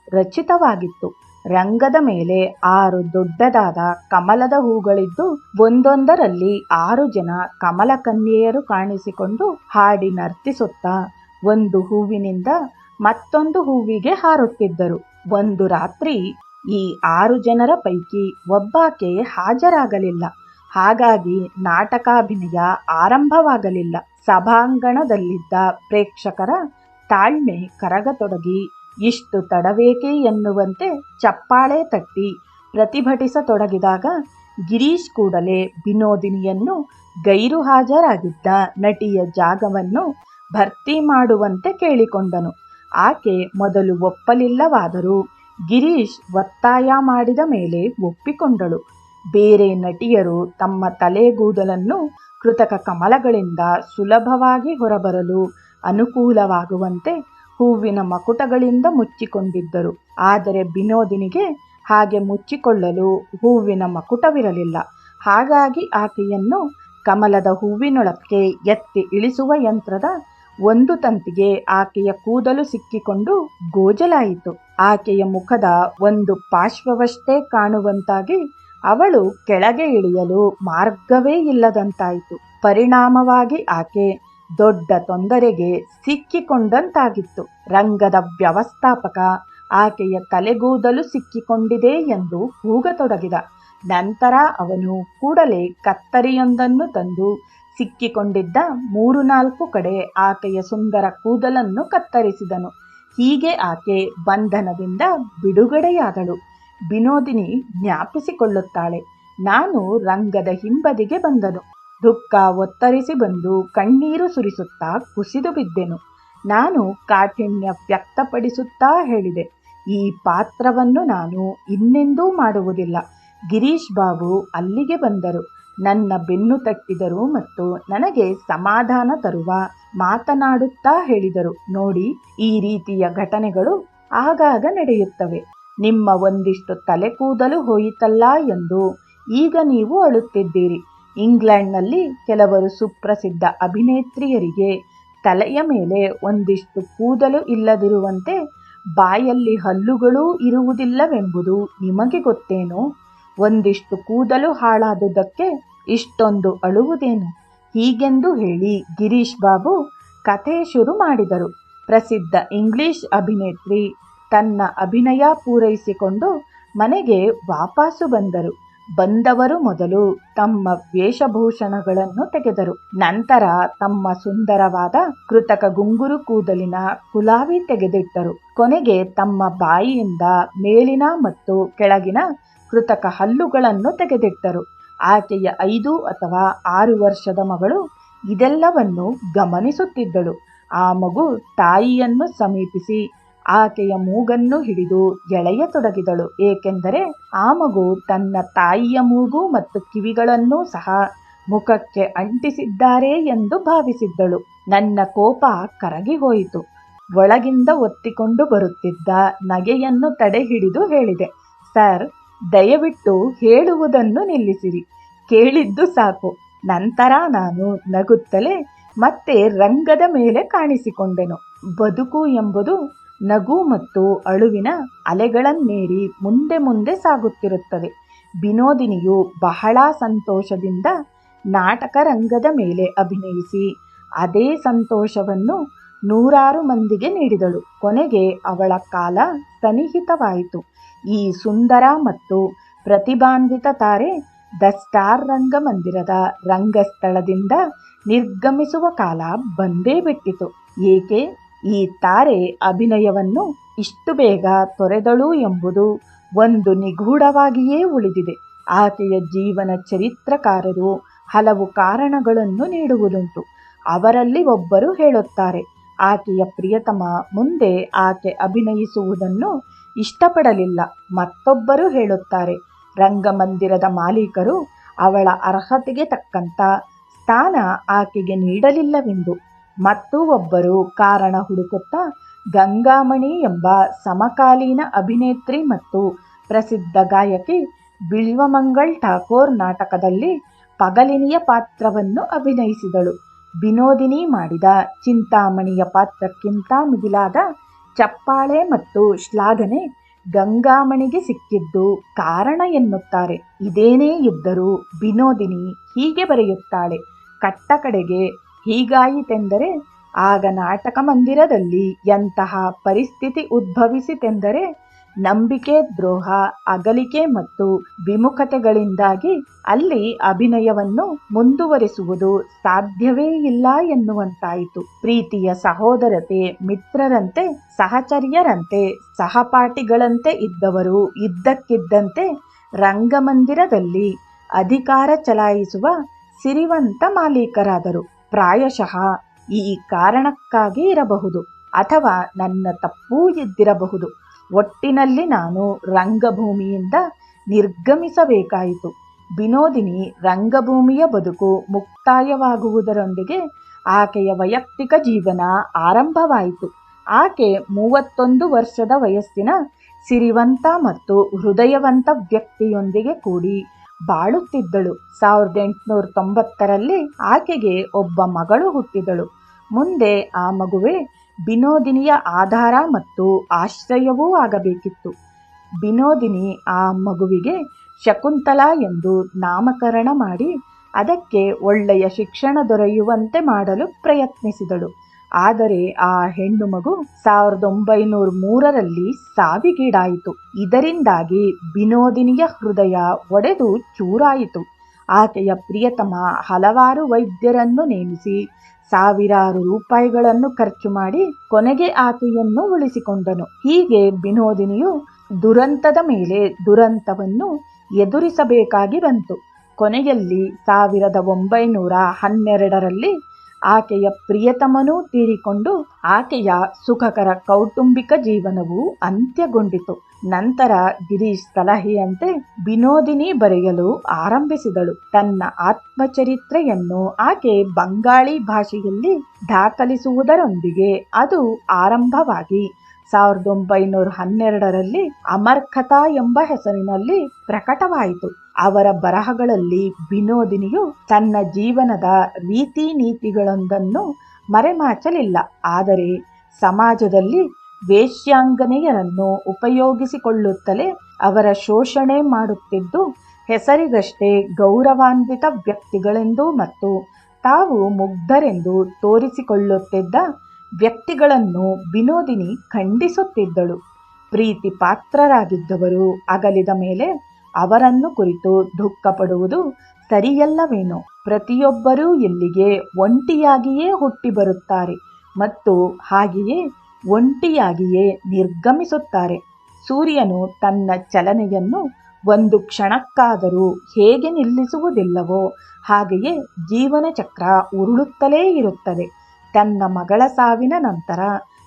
ರಚಿತವಾಗಿತ್ತು. ರಂಗದ ಮೇಲೆ 6 ದೊಡ್ಡದಾದ ಕಮಲದ ಹೂಗಳಿದ್ದು ಒಂದೊಂದರಲ್ಲಿ 6 ಜನ ಕಮಲ ಕನ್ಯೆಯರು ಕಾಣಿಸಿಕೊಂಡು ಹಾಡಿ ನರ್ತಿಸುತ್ತಾ ಒಂದು ಹೂವಿನಿಂದ ಮತ್ತೊಂದು ಹೂವಿಗೆ ಹಾರುತ್ತಿದ್ದರು. ಒಂದು ರಾತ್ರಿ ಈ 6 ಜನರ ಪೈಕಿ ಒಬ್ಬಾಕೆ ಹಾಜರಾಗಲಿಲ್ಲ. ಹಾಗಾಗಿ ನಾಟಕಾಭಿನಯ ಆರಂಭವಾಗಲಿಲ್ಲ. ಸಭಾಂಗಣದಲ್ಲಿದ್ದ ಪ್ರೇಕ್ಷಕರ ತಾಳ್ಮೆ ಕರಗತೊಡಗಿ ಇಷ್ಟು ತಡವೇಕೆ ಎನ್ನುವಂತೆ ಚಪ್ಪಾಳೆ ತಟ್ಟಿ ಪ್ರತಿಭಟಿಸತೊಡಗಿದಾಗ ಗಿರೀಶ್ ಕೂಡಲೇ ವಿನೋದಿನಿಯನ್ನು ಗೈರು ಹಾಜರಾಗಿದ್ದ ನಟಿಯ ಜಾಗವನ್ನು ಭರ್ತಿ ಮಾಡುವಂತೆ ಕೇಳಿಕೊಂಡನು. ಆಕೆ ಮೊದಲು ಒಪ್ಪಲಿಲ್ಲವಾದರೂ ಗಿರೀಶ್ ಒತ್ತಾಯ ಮಾಡಿದ ಮೇಲೆ ಒಪ್ಪಿಕೊಂಡಳು. ಬೇರೆ ನಟಿಯರು ತಮ್ಮ ತಲೆಗೂದಲನ್ನು ಕೃತಕ ಕಮಲಗಳಿಂದ ಸುಲಭವಾಗಿ ಹೊರಬರಲು ಅನುಕೂಲವಾಗುವಂತೆ ಹೂವಿನ ಮಕುಟಗಳಿಂದ ಮುಚ್ಚಿಕೊಂಡಿದ್ದರು. ಆದರೆ ವಿನೋದಿನಿಗೆ ಹಾಗೆ ಮುಚ್ಚಿಕೊಳ್ಳಲು ಹೂವಿನ ಮಕುಟವಿರಲಿಲ್ಲ. ಹಾಗಾಗಿ ಆಕೆಯನ್ನು ಕಮಲದ ಹೂವಿನೊಳಕ್ಕೆ ಎತ್ತಿ ಇಳಿಸುವ ಯಂತ್ರದ ಒಂದು ತಂತಿಗೆ ಆಕೆಯ ಕೂದಲು ಸಿಕ್ಕಿಕೊಂಡು ಗೋಜಲಾಯಿತು. ಆಕೆಯ ಮುಖದ ಒಂದು ಪಾರ್ಶ್ವವಷ್ಟೇ ಕಾಣುವಂತಾಗಿ ಅವಳು ಕೆಳಗೆ ಇಳಿಯಲು ಮಾರ್ಗವೇ ಇಲ್ಲದಂತಾಯಿತು. ಪರಿಣಾಮವಾಗಿ ಆಕೆ ದೊಡ್ಡ ತೊಂದರೆಗೆ ಸಿಕ್ಕಿಕೊಂಡಂತಾಗಿತ್ತು. ರಂಗದ ವ್ಯವಸ್ಥಾಪಕ ಆಕೆಯ ತಲೆಗೂದಲು ಸಿಕ್ಕಿಕೊಂಡಿದೆ ಎಂದು ಕೂಗತೊಡಗಿದ. ನಂತರ ಅವನು ಕೂಡಲೇ ಕತ್ತರಿಯೊಂದನ್ನು ತಂದು ಸಿಕ್ಕಿಕೊಂಡಿದ್ದ 3-4 ಕಡೆ ಆಕೆಯ ಸುಂದರ ಕೂದಲನ್ನು ಕತ್ತರಿಸಿದನು. ಹೀಗೆ ಆಕೆ ಬಂಧನದಿಂದ ಬಿಡುಗಡೆಯಾದಳು. ವಿನೋದಿನಿ ಜ್ಞಾಪಿಸಿಕೊಳ್ಳುತ್ತಾಳೆ, ನಾನು ರಂಗದ ಹಿಂಬದಿಗೆ ಬಂದನು. ದುಃಖ ಒತ್ತರಿಸಿ ಬಂದು ಕಣ್ಣೀರು ಸುರಿಸುತ್ತಾ ಕುಸಿದು ಬಿದ್ದೆನು. ನಾನು ಕಾಠಿಣ್ಯ ವ್ಯಕ್ತಪಡಿಸುತ್ತಾ ಹೇಳಿದೆ, ಈ ಪಾತ್ರವನ್ನು ನಾನು ಇನ್ನೆಂದೂ ಮಾಡುವುದಿಲ್ಲ. ಗಿರೀಶ್ ಬಾಬು ಅಲ್ಲಿಗೆ ಬಂದರು, ನನ್ನ ಬೆನ್ನು ತಟ್ಟಿದರು ಮತ್ತು ನನಗೆ ಸಮಾಧಾನ ತರುವ ಮಾತನಾಡುತ್ತಾ ಹೇಳಿದರು, ನೋಡಿ, ಈ ರೀತಿಯ ಘಟನೆಗಳು ಆಗಾಗ ನಡೆಯುತ್ತವೆ. ನಿಮ್ಮ ಒಂದಿಷ್ಟು ತಲೆ ಕೂದಲು ಹೋಯಿತಲ್ಲ ಎಂದು ಈಗ ನೀವು ಅಳುತ್ತಿದ್ದೀರಿ. ಇಂಗ್ಲೆಂಡ್ನಲ್ಲಿ ಕೆಲವರು ಸುಪ್ರಸಿದ್ಧ ಅಭಿನೇತ್ರಿಯರಿಗೆ ತಲೆಯ ಮೇಲೆ ಒಂದಿಷ್ಟು ಕೂದಲು ಇಲ್ಲದಿರುವಂತೆ ಬಾಯಲ್ಲಿ ಹಲ್ಲುಗಳೂ ಇರುವುದಿಲ್ಲವೆಂಬುದು ನಿಮಗೆ ಗೊತ್ತೇನೋ? ಒಂದಿಷ್ಟು ಕೂದಲು ಹಾಳಾದುದಕ್ಕೆ ಇಷ್ಟೊಂದು ಅಳುವುದೇನು? ಹೀಗೆಂದು ಹೇಳಿ ಗಿರೀಶ್ ಬಾಬು ಕಥೆ ಶುರು ಮಾಡಿದರು. ಪ್ರಸಿದ್ಧ ಇಂಗ್ಲಿಷ್ ಅಭಿನೇತ್ರಿ ತನ್ನ ಅಭಿನಯ ಪೂರೈಸಿಕೊಂಡು ಮನೆಗೆ ವಾಪಸ್ಸು ಬಂದರು. ಬಂದವರು ಮೊದಲು ತಮ್ಮ ವೇಷಭೂಷಣಗಳನ್ನು ತೆಗೆದರು. ನಂತರ ತಮ್ಮ ಸುಂದರವಾದ ಕೃತಕ ಗುಂಗುರು ಕೂದಲಿನ ಕುಲಾವಿ ತೆಗೆದಿಟ್ಟರು. ಕೊನೆಗೆ ತಮ್ಮ ಬಾಯಿಯಿಂದ ಮೇಲಿನ ಮತ್ತು ಕೆಳಗಿನ ಕೃತಕ ಹಲ್ಲುಗಳನ್ನು ತೆಗೆದಿಟ್ಟರು. ಆಕೆಯ 5 ಅಥವಾ 6 ವರ್ಷದ ಮಗಳು ಇದೆಲ್ಲವನ್ನು ಗಮನಿಸುತ್ತಿದ್ದಳು. ಆ ಮಗು ತಾಯಿಯನ್ನು ಸಮೀಪಿಸಿ ಆಕೆಯ ಮೂಗನ್ನು ಹಿಡಿದು ಎಳೆಯತೊಡಗಿದಳು. ಏಕೆಂದರೆ ಆ ಮಗು ತನ್ನ ತಾಯಿಯ ಮೂಗು ಮತ್ತು ಕಿವಿಗಳನ್ನೂ ಸಹ ಮುಖಕ್ಕೆ ಅಂಟಿಸಿದ್ದಾರೆ ಎಂದು ಭಾವಿಸಿದ್ದಳು. ನನ್ನ ಕೋಪ ಕರಗಿ ಹೋಯಿತು. ಒಳಗಿಂದ ಒತ್ತಿಕೊಂಡು ಬರುತ್ತಿದ್ದ ನಗೆಯನ್ನು ತಡೆ ಹಿಡಿದು ಹೇಳಿದೆ, ಸರ್, ದಯವಿಟ್ಟು ಹೇಳುವುದನ್ನು ನಿಲ್ಲಿಸಿರಿ. ಕೇಳಿದ್ದು ಸಾಕು. ನಂತರ ನಾನು ನಗುತ್ತಲೇ ಮತ್ತೆ ರಂಗದ ಮೇಲೆ ಕಾಣಿಸಿಕೊಂಡೆನು. ಬದುಕು ಎಂಬುದು ನಗು ಮತ್ತು ಅಳುವಿನ ಅಲೆಗಳನ್ನೇರಿ ಮುಂದೆ ಮುಂದೆ ಸಾಗುತ್ತಿರುತ್ತದೆ. ವಿನೋದಿನಿಯು ಬಹಳ ಸಂತೋಷದಿಂದ ನಾಟಕ ರಂಗದ ಮೇಲೆ ಅಭಿನಯಿಸಿ ಅದೇ ಸಂತೋಷವನ್ನು 100 ಮಂದಿಗೆ ನೀಡಿದಳು. ಕೊನೆಗೆ ಅವಳ ಕಾಲ ಸನ್ನಿಹಿತವಾಯಿತು. ಈ ಸುಂದರ ಮತ್ತು ಪ್ರತಿಭಾನ್ವಿತ ತಾರೆ ದ ಸ್ಟಾರ್ ರಂಗಮಂದಿರದ ರಂಗಸ್ಥಳದಿಂದ ನಿರ್ಗಮಿಸುವ ಕಾಲ ಬಂದೇ ಬಿಟ್ಟಿತು. ಏಕೆ ಈ ತಾರೆ ಅಭಿನಯವನ್ನು ಇಷ್ಟು ಬೇಗ ತೊರೆದಳು ಎಂಬುದು ಒಂದು ನಿಗೂಢವಾಗಿಯೇ ಉಳಿದಿದೆ. ಆಕೆಯ ಜೀವನ ಚರಿತ್ರಕಾರರು ಹಲವು ಕಾರಣಗಳನ್ನು ನೀಡುವುದುಂಟು. ಅವರಲ್ಲಿ ಒಬ್ಬರು ಹೇಳುತ್ತಾರೆ, ಆಕೆಯ ಪ್ರಿಯತಮ ಮುಂದೆ ಆಕೆ ಅಭಿನಯಿಸುವುದನ್ನು ಇಷ್ಟಪಡಲಿಲ್ಲ. ಮತ್ತೊಬ್ಬರು ಹೇಳುತ್ತಾರೆ, ರಂಗಮಂದಿರದ ಮಾಲೀಕರು ಅವಳ ಅರ್ಹತೆಗೆ ತಕ್ಕಂಥ ಸ್ಥಾನ ಆಕೆಗೆ ನೀಡಲಿಲ್ಲವೆಂದು. ಮತ್ತು ಒಬ್ಬರು ಕಾರಣ ಹುಡುಕುತ್ತಾ ಗಂಗಾಮಣಿ ಎಂಬ ಸಮಕಾಲೀನ ಅಭಿನೇತ್ರಿ ಮತ್ತು ಪ್ರಸಿದ್ಧ ಗಾಯಕಿ ಬಿಲ್ವಮಂಗಲ್ ಠಾಕೋರ್ ನಾಟಕದಲ್ಲಿ ಪಗಲಿನಿಯ ಪಾತ್ರವನ್ನು ಅಭಿನಯಿಸಿದಳು. ವಿನೋದಿನಿ ಮಾಡಿದ ಚಿಂತಾಮಣಿಯ ಪಾತ್ರಕ್ಕಿಂತ ಮಿಗಿಲಾದ ಚಪ್ಪಾಳೆ ಮತ್ತು ಶ್ಲಾಘನೆ ಗಂಗಾಮಣಿಗೆ ಸಿಕ್ಕಿದ್ದು ಕಾರಣ ಎನ್ನುತ್ತಾರೆ. ಇದೇನೇ ಇದ್ದರೂ ವಿನೋದಿನಿ ಹೀಗೆ ಬರೆಯುತ್ತಾಳೆ. ಕಟ್ಟ ಕಡೆಗೆ ಹೀಗಾಯಿತೆಂದರೆ ಆಗ ನಾಟಕ ಮಂದಿರದಲ್ಲಿ ಎಂತಹ ಪರಿಸ್ಥಿತಿ ಉದ್ಭವಿಸಿತೆಂದರೆ ನಂಬಿಕೆ ದ್ರೋಹ, ಅಗಲಿಕೆ ಮತ್ತು ವಿಮುಖತೆಗಳಿಂದಾಗಿ ಅಲ್ಲಿ ಅಭಿನಯವನ್ನು ಮುಂದುವರಿಸುವುದು ಸಾಧ್ಯವೇ ಇಲ್ಲ ಎನ್ನುವಂತಾಯಿತು. ಪ್ರೀತಿಯ ಸಹೋದರತೆ, ಮಿತ್ರರಂತೆ, ಸಹಚರ್ಯರಂತೆ, ಸಹಪಾಠಿಗಳಂತೆ ಇದ್ದವರು ಇದ್ದಕ್ಕಿದ್ದಂತೆ ರಂಗಮಂದಿರದಲ್ಲಿ ಅಧಿಕಾರ ಚಲಾಯಿಸುವ ಸಿರಿವಂತ ಮಾಲೀಕರಾದರು. ಪ್ರಾಯಶಃ ಈ ಕಾರಣಕ್ಕಾಗಿ ಇರಬಹುದು, ಅಥವಾ ನನ್ನ ತಪ್ಪೂ ಇದ್ದಿರಬಹುದು. ಒಟ್ಟಿನಲ್ಲಿ ನಾನು ರಂಗಭೂಮಿಯಿಂದ ನಿರ್ಗಮಿಸಬೇಕಾಯಿತು. ವಿನೋದಿನಿ ರಂಗಭೂಮಿಯ ಬದುಕು ಮುಕ್ತಾಯವಾಗುವುದರೊಂದಿಗೆ ಆಕೆಯ ವೈಯಕ್ತಿಕ ಜೀವನ ಆರಂಭವಾಯಿತು. ಆಕೆ 31 ವರ್ಷದ ವಯಸ್ಸಿನ ಸಿರಿವಂತ ಮತ್ತು ಹೃದಯವಂತ ವ್ಯಕ್ತಿಯೊಂದಿಗೆ ಕೂಡಿ ಬಾಳುತ್ತಿದ್ದಳು. 1890ರಲ್ಲಿ ಆಕೆಗೆ ಒಬ್ಬ ಮಗಳು ಹುಟ್ಟಿದಳು. ಮುಂದೆ ಆ ಮಗುವೇ ವಿನೋದಿನಿಯ ಆಧಾರ ಮತ್ತು ಆಶ್ರಯವೂ ಆಗಬೇಕಿತ್ತು. ವಿನೋದಿನಿ ಆ ಮಗುವಿಗೆ ಶಕುಂತಲಾ ಎಂದು ನಾಮಕರಣ ಮಾಡಿ ಅದಕ್ಕೆ ಒಳ್ಳೆಯ ಶಿಕ್ಷಣ ದೊರೆಯುವಂತೆ ಮಾಡಲು ಪ್ರಯತ್ನಿಸಿದಳು. ಆದರೆ ಆ ಹೆಣ್ಣು ಮಗು 1903ರಲ್ಲಿ ಸಾವಿಗೀಡಾಯಿತು. ಇದರಿಂದಾಗಿ ವಿನೋದಿನಿಯ ಹೃದಯ ಒಡೆದು ಚೂರಾಯಿತು. ಆಕೆಯ ಪ್ರಿಯತಮ ಹಲವಾರು ವೈದ್ಯರನ್ನು ನೇಮಿಸಿ ಸಾವಿರಾರು ರೂಪಾಯಿಗಳನ್ನು ಖರ್ಚು ಮಾಡಿ ಕೊನೆಗೆ ಆಕೆಯನ್ನು ಉಳಿಸಿಕೊಂಡನು. ಹೀಗೆ ವಿನೋದಿನಿಯು ದುರಂತದ ಮೇಲೆ ದುರಂತವನ್ನು ಎದುರಿಸಬೇಕಾಗಿ ಬಂತು. ಕೊನೆಯಲ್ಲಿ 1912ರಲ್ಲಿ ಆಕೆಯ ಪ್ರಿಯತಮನೂ ತೀರಿಕೊಂಡು ಆಕೆಯ ಸುಖಕರ ಕೌಟುಂಬಿಕ ಜೀವನವು ಅಂತ್ಯಗೊಂಡಿತು. ನಂತರ ಗಿರೀಶ್ ಸಲಹೆಯಂತೆ ವಿನೋದಿನಿ ಬರೆಯಲು ಆರಂಭಿಸಿದಳು. ತನ್ನ ಆತ್ಮಚರಿತ್ರೆಯನ್ನು ಆಕೆ ಬಂಗಾಳಿ ಭಾಷೆಯಲ್ಲಿ ದಾಖಲಿಸುವುದರೊಂದಿಗೆ ಅದು ಆರಂಭವಾಗಿ 1912ರಲ್ಲಿ ಅಮರ್ಕಥಾ ಎಂಬ ಹೆಸರಿನಲ್ಲಿ ಪ್ರಕಟವಾಯಿತು. ಅವರ ಬರಹಗಳಲ್ಲಿ ವಿನೋದಿನಿಯು ತನ್ನ ಜೀವನದ ರೀತಿ ನೀತಿಗಳೊಂದನ್ನು ಮರೆಮಾಚಲಿಲ್ಲ. ಆದರೆ ಸಮಾಜದಲ್ಲಿ ವೇಶ್ಯಾಂಗನೆಯರನ್ನು ಉಪಯೋಗಿಸಿಕೊಳ್ಳುತ್ತಲೇ ಅವರ ಶೋಷಣೆ ಮಾಡುತ್ತಿದ್ದು ಹೆಸರಿಗಷ್ಟೇ ಗೌರವಾನ್ವಿತ ವ್ಯಕ್ತಿಗಳೆಂದು ಮತ್ತು ತಾವು ಮುಗ್ಧರೆಂದು ತೋರಿಸಿಕೊಳ್ಳುತ್ತಿದ್ದ ವ್ಯಕ್ತಿಗಳನ್ನು ವಿನೋದಿನಿ ಖಂಡಿಸುತ್ತಿದ್ದಳು. ಪ್ರೀತಿ ಪಾತ್ರರಾಗಿದ್ದವರು ಅಗಲಿದ ಮೇಲೆ ಅವರನ್ನು ಕುರಿತು ದುಃಖಪಡುವುದು ಸರಿಯಲ್ಲವೇನೋ? ಪ್ರತಿಯೊಬ್ಬರೂ ಇಲ್ಲಿಗೆ ಒಂಟಿಯಾಗಿಯೇ ಹುಟ್ಟಿ ಬರುತ್ತಾರೆ ಮತ್ತು ಹಾಗೆಯೇ ಒಂಟಿಯಾಗಿಯೇ ನಿರ್ಗಮಿಸುತ್ತಾರೆ. ಸೂರ್ಯನು ತನ್ನ ಚಲನೆಯನ್ನು ಒಂದು ಕ್ಷಣಕ್ಕಾದರೂ ಹೇಗೆ ನಿಲ್ಲಿಸುವುದಿಲ್ಲವೋ ಹಾಗೆಯೇ ಜೀವನ ಚಕ್ರ ಉರುಳುತ್ತಲೇ ಇರುತ್ತದೆ. ತನ್ನ ಮಗಳ ಸಾವಿನ ನಂತರ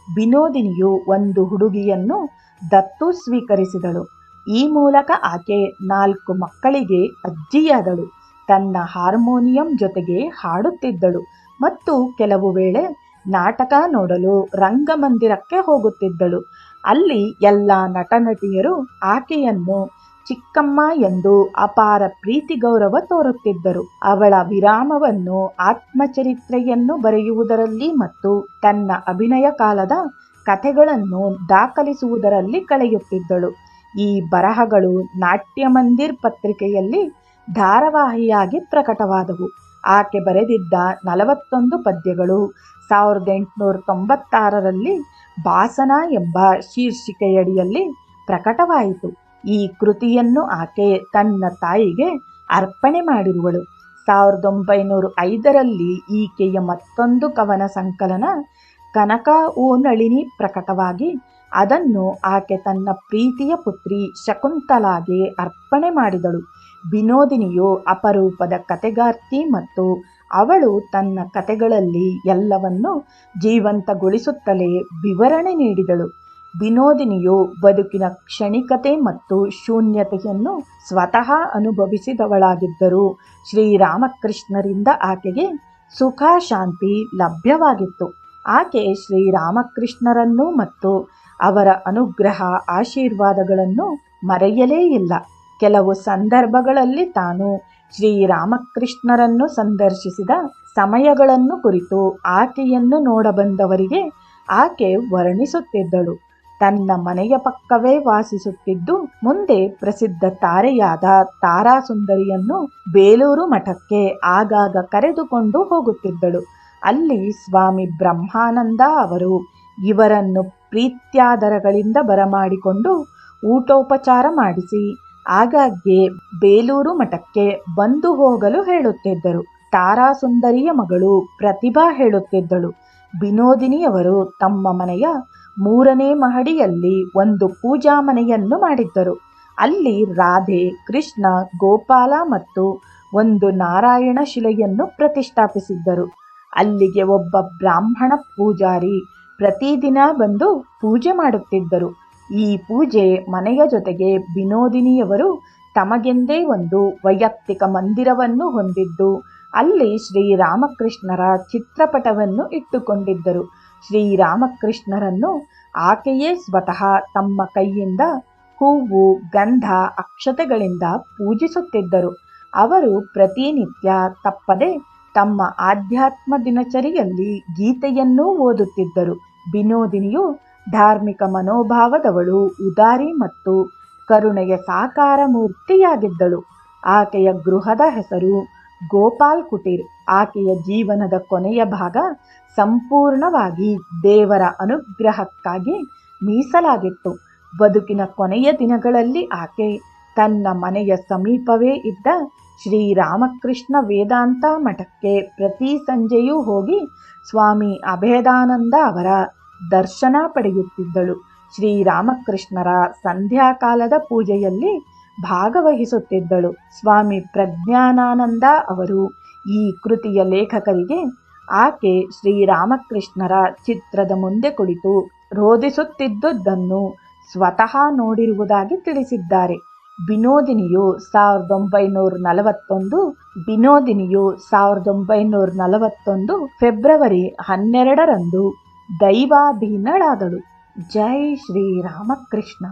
ವಿನೋದಿನಿಯು ಒಂದು ಹುಡುಗಿಯನ್ನು ದತ್ತು ಸ್ವೀಕರಿಸಿದಳು. ಈ ಮೂಲಕ ಆಕೆ 4 ಮಕ್ಕಳಿಗೆ ಅಜ್ಜಿಯಾದಳು. ತನ್ನ ಹಾರ್ಮೋನಿಯಂ ಜೊತೆಗೆ ಹಾಡುತ್ತಿದ್ದಳು ಮತ್ತು ಕೆಲವು ವೇಳೆ ನಾಟಕ ನೋಡಲು ರಂಗಮಂದಿರಕ್ಕೆ ಹೋಗುತ್ತಿದ್ದಳು. ಅಲ್ಲಿ ಎಲ್ಲ ನಟನಟಿಯರು ಆಕೆಯನ್ನು ಚಿಕ್ಕಮ್ಮ ಎಂದು ಅಪಾರ ಪ್ರೀತಿ ಗೌರವ ತೋರುತ್ತಿದ್ದರು. ಅವಳ ವಿರಾಮವನ್ನು ಆತ್ಮಚರಿತ್ರೆಯನ್ನು ಬರೆಯುವುದರಲ್ಲಿ ಮತ್ತು ತನ್ನ ಅಭಿನಯ ಕಾಲದ ಕಥೆಗಳನ್ನು ದಾಖಲಿಸುವುದರಲ್ಲಿ ಕಳೆಯುತ್ತಿದ್ದಳು. ಈ ಬರಹಗಳು ನಾಟ್ಯಮಂದಿರ್ ಪತ್ರಿಕೆಯಲ್ಲಿ ಧಾರಾವಾಹಿಯಾಗಿ ಪ್ರಕಟವಾದವು. ಆಕೆ ಬರೆದಿದ್ದ 41 ಪದ್ಯಗಳು 1896ರಲ್ಲಿ ಬಾಸನ ಎಂಬ ಶೀರ್ಷಿಕೆಯಡಿಯಲ್ಲಿ ಪ್ರಕಟವಾಯಿತು. ಈ ಕೃತಿಯನ್ನು ಆಕೆ ತನ್ನ ತಾಯಿಗೆ ಅರ್ಪಣೆ ಮಾಡಿರುವಳು. 1905ರಲ್ಲಿ ಈಕೆಯ ಮತ್ತೊಂದು ಕವನ ಸಂಕಲನ ಕನಕ ಓ ನಳಿನಿ ಪ್ರಕಟವಾಗಿ ಅದನ್ನು ಆಕೆ ತನ್ನ ಪ್ರೀತಿಯ ಪುತ್ರಿ ಶಕುಂತಲಾಗೆ ಅರ್ಪಣೆ ಮಾಡಿದಳು. ವಿನೋದಿನಿಯು ಅಪರೂಪದ ಕತೆಗಾರ್ತಿ ಮತ್ತು ಅವಳು ತನ್ನ ಕತೆಗಳಲ್ಲಿ ಎಲ್ಲವನ್ನೂ ಜೀವಂತಗೊಳಿಸುತ್ತಲೇ ವಿವರಣೆ ನೀಡಿದಳು. ವಿನೋದಿನಿಯು ಬದುಕಿನ ಕ್ಷಣಿಕತೆ ಮತ್ತು ಶೂನ್ಯತೆಯನ್ನು ಸ್ವತಃ ಅನುಭವಿಸಿದವಳಾಗಿದ್ದರೂ ಶ್ರೀರಾಮಕೃಷ್ಣರಿಂದ ಆಕೆಗೆ ಸುಖ ಶಾಂತಿ ಲಭ್ಯವಾಗಿತ್ತು. ಆಕೆ ಶ್ರೀರಾಮಕೃಷ್ಣರನ್ನು ಮತ್ತು ಅವರ ಅನುಗ್ರಹ ಆಶೀರ್ವಾದಗಳನ್ನು ಮರೆಯಲೇ ಇಲ್ಲ. ಕೆಲವು ಸಂದರ್ಭಗಳಲ್ಲಿ ತಾನು ಶ್ರೀರಾಮಕೃಷ್ಣರನ್ನು ಸಂದರ್ಶಿಸಿದ ಸಮಯಗಳನ್ನು ಕುರಿತು ಆಕೆಯನ್ನು ನೋಡಬಂದವರಿಗೆ ಆಕೆ ವರ್ಣಿಸುತ್ತಿದ್ದಳು. ತನ್ನ ಮನೆಯ ಪಕ್ಕವೇ ವಾಸಿಸುತ್ತಿದ್ದು ಮುಂದೆ ಪ್ರಸಿದ್ಧ ತಾರೆಯಾದ ತಾರಾಸುಂದರಿಯನ್ನು ಬೇಲೂರು ಮಠಕ್ಕೆ ಆಗಾಗ ಕರೆದುಕೊಂಡು ಹೋಗುತ್ತಿದ್ದಳು. ಅಲ್ಲಿ ಸ್ವಾಮಿ ಬ್ರಹ್ಮಾನಂದ ಅವರು ಇವರನ್ನು ಪ್ರೀತ್ಯಾದರಗಳಿಂದ ಬರಮಾಡಿಕೊಂಡು ಊಟೋಪಚಾರ ಮಾಡಿಸಿ ಆಗಾಗ್ಗೆ ಬೇಲೂರು ಮಠಕ್ಕೆ ಬಂದು ಹೋಗಲು ಹೇಳುತ್ತಿದ್ದರು. ತಾರಾಸುಂದರಿಯ ಮಗಳು ಪ್ರತಿಭಾ ಹೇಳುತ್ತಿದ್ದಳು, ವಿನೋದಿನಿಯವರು ತಮ್ಮ ಮನೆಯ 3ನೇ ಮಹಡಿಯಲ್ಲಿ ಒಂದು ಪೂಜಾ ಮನೆಯನ್ನು ಮಾಡಿದ್ದರು. ಅಲ್ಲಿ ರಾಧೆ, ಕೃಷ್ಣ, ಗೋಪಾಲ ಮತ್ತು ಒಂದು ನಾರಾಯಣ ಶಿಲೆಯನ್ನು ಪ್ರತಿಷ್ಠಾಪಿಸಿದ್ದರು. ಅಲ್ಲಿಗೆ ಒಬ್ಬ ಬ್ರಾಹ್ಮಣ ಪೂಜಾರಿ ಪ್ರತಿದಿನ ಬಂದು ಪೂಜೆ ಮಾಡುತ್ತಿದ್ದರು. ಈ ಪೂಜೆ ಮನೆಯ ಜೊತೆಗೆ ವಿನೋದಿನಿಯವರು ತಮಗೆಂದೇ ಒಂದು ವೈಯಕ್ತಿಕ ಮಂದಿರವನ್ನು ಹೊಂದಿದ್ದು ಅಲ್ಲಿ ಶ್ರೀರಾಮಕೃಷ್ಣರ ಚಿತ್ರಪಟವನ್ನು ಇಟ್ಟುಕೊಂಡಿದ್ದರು. ಶ್ರೀರಾಮಕೃಷ್ಣರನ್ನು ಆಕೆಯೇ ಸ್ವತಃ ತಮ್ಮ ಕೈಯಿಂದ ಹೂವು, ಗಂಧ, ಅಕ್ಷತೆಗಳಿಂದ ಪೂಜಿಸುತ್ತಿದ್ದರು. ಅವರು ಪ್ರತಿನಿತ್ಯ ತಪ್ಪದೆ ತಮ್ಮ ಆಧ್ಯಾತ್ಮ ದಿನಚರಿಯಲ್ಲಿ ಗೀತೆಯನ್ನೂ ಓದುತ್ತಿದ್ದರು. ವಿನೋದಿನಿಯು ಧಾರ್ಮಿಕ ಮನೋಭಾವದವಳು, ಉದಾರಿ ಮತ್ತು ಕರುಣೆಯ ಸಾಕಾರ ಮೂರ್ತಿಯಾಗಿದ್ದಳು. ಆಕೆಯ ಗೃಹದ ಹೆಸರು ಗೋಪಾಲ್ ಕುಟೀರ್. ಆಕೆಯ ಜೀವನದ ಕೊನೆಯ ಭಾಗ ಸಂಪೂರ್ಣವಾಗಿ ದೇವರ ಅನುಗ್ರಹಕ್ಕಾಗಿ ಮೀಸಲಾಗಿತ್ತು. ಬದುಕಿನ ಕೊನೆಯ ದಿನಗಳಲ್ಲಿ ಆಕೆ ತನ್ನ ಮನೆಯ ಸಮೀಪವೇ ಇದ್ದ ಶ್ರೀರಾಮಕೃಷ್ಣ ವೇದಾಂತ ಮಠಕ್ಕೆ ಪ್ರತಿ ಸಂಜೆಯೂ ಹೋಗಿ ಸ್ವಾಮಿ ಅಭೇದಾನಂದ ಅವರ ದರ್ಶನ ಪಡೆಯುತ್ತಿದ್ದಳು. ಶ್ರೀರಾಮಕೃಷ್ಣರ ಸಂಧ್ಯಾಕಾಲದ ಪೂಜೆಯಲ್ಲಿ ಭಾಗವಹಿಸುತ್ತಿದ್ದಳು. ಸ್ವಾಮಿ ಪ್ರಜ್ಞಾನಾನಂದ ಅವರು ಈ ಕೃತಿಯ ಲೇಖಕರಿಗೆ ಆಕೆ ಶ್ರೀರಾಮಕೃಷ್ಣರ ಚಿತ್ರದ ಮುಂದೆ ಕುಳಿತು ರೋದಿಸುತ್ತಿದ್ದುದನ್ನು ಸ್ವತಃ ನೋಡಿರುವುದಾಗಿ ತಿಳಿಸಿದ್ದಾರೆ. ವಿನೋದಿನಿಯು 1941 ಫೆಬ್ರವರಿ 12ರಂದು ದೈವಾಧೀನಳಾದಳು. ಜೈ ಶ್ರೀರಾಮಕೃಷ್ಣ.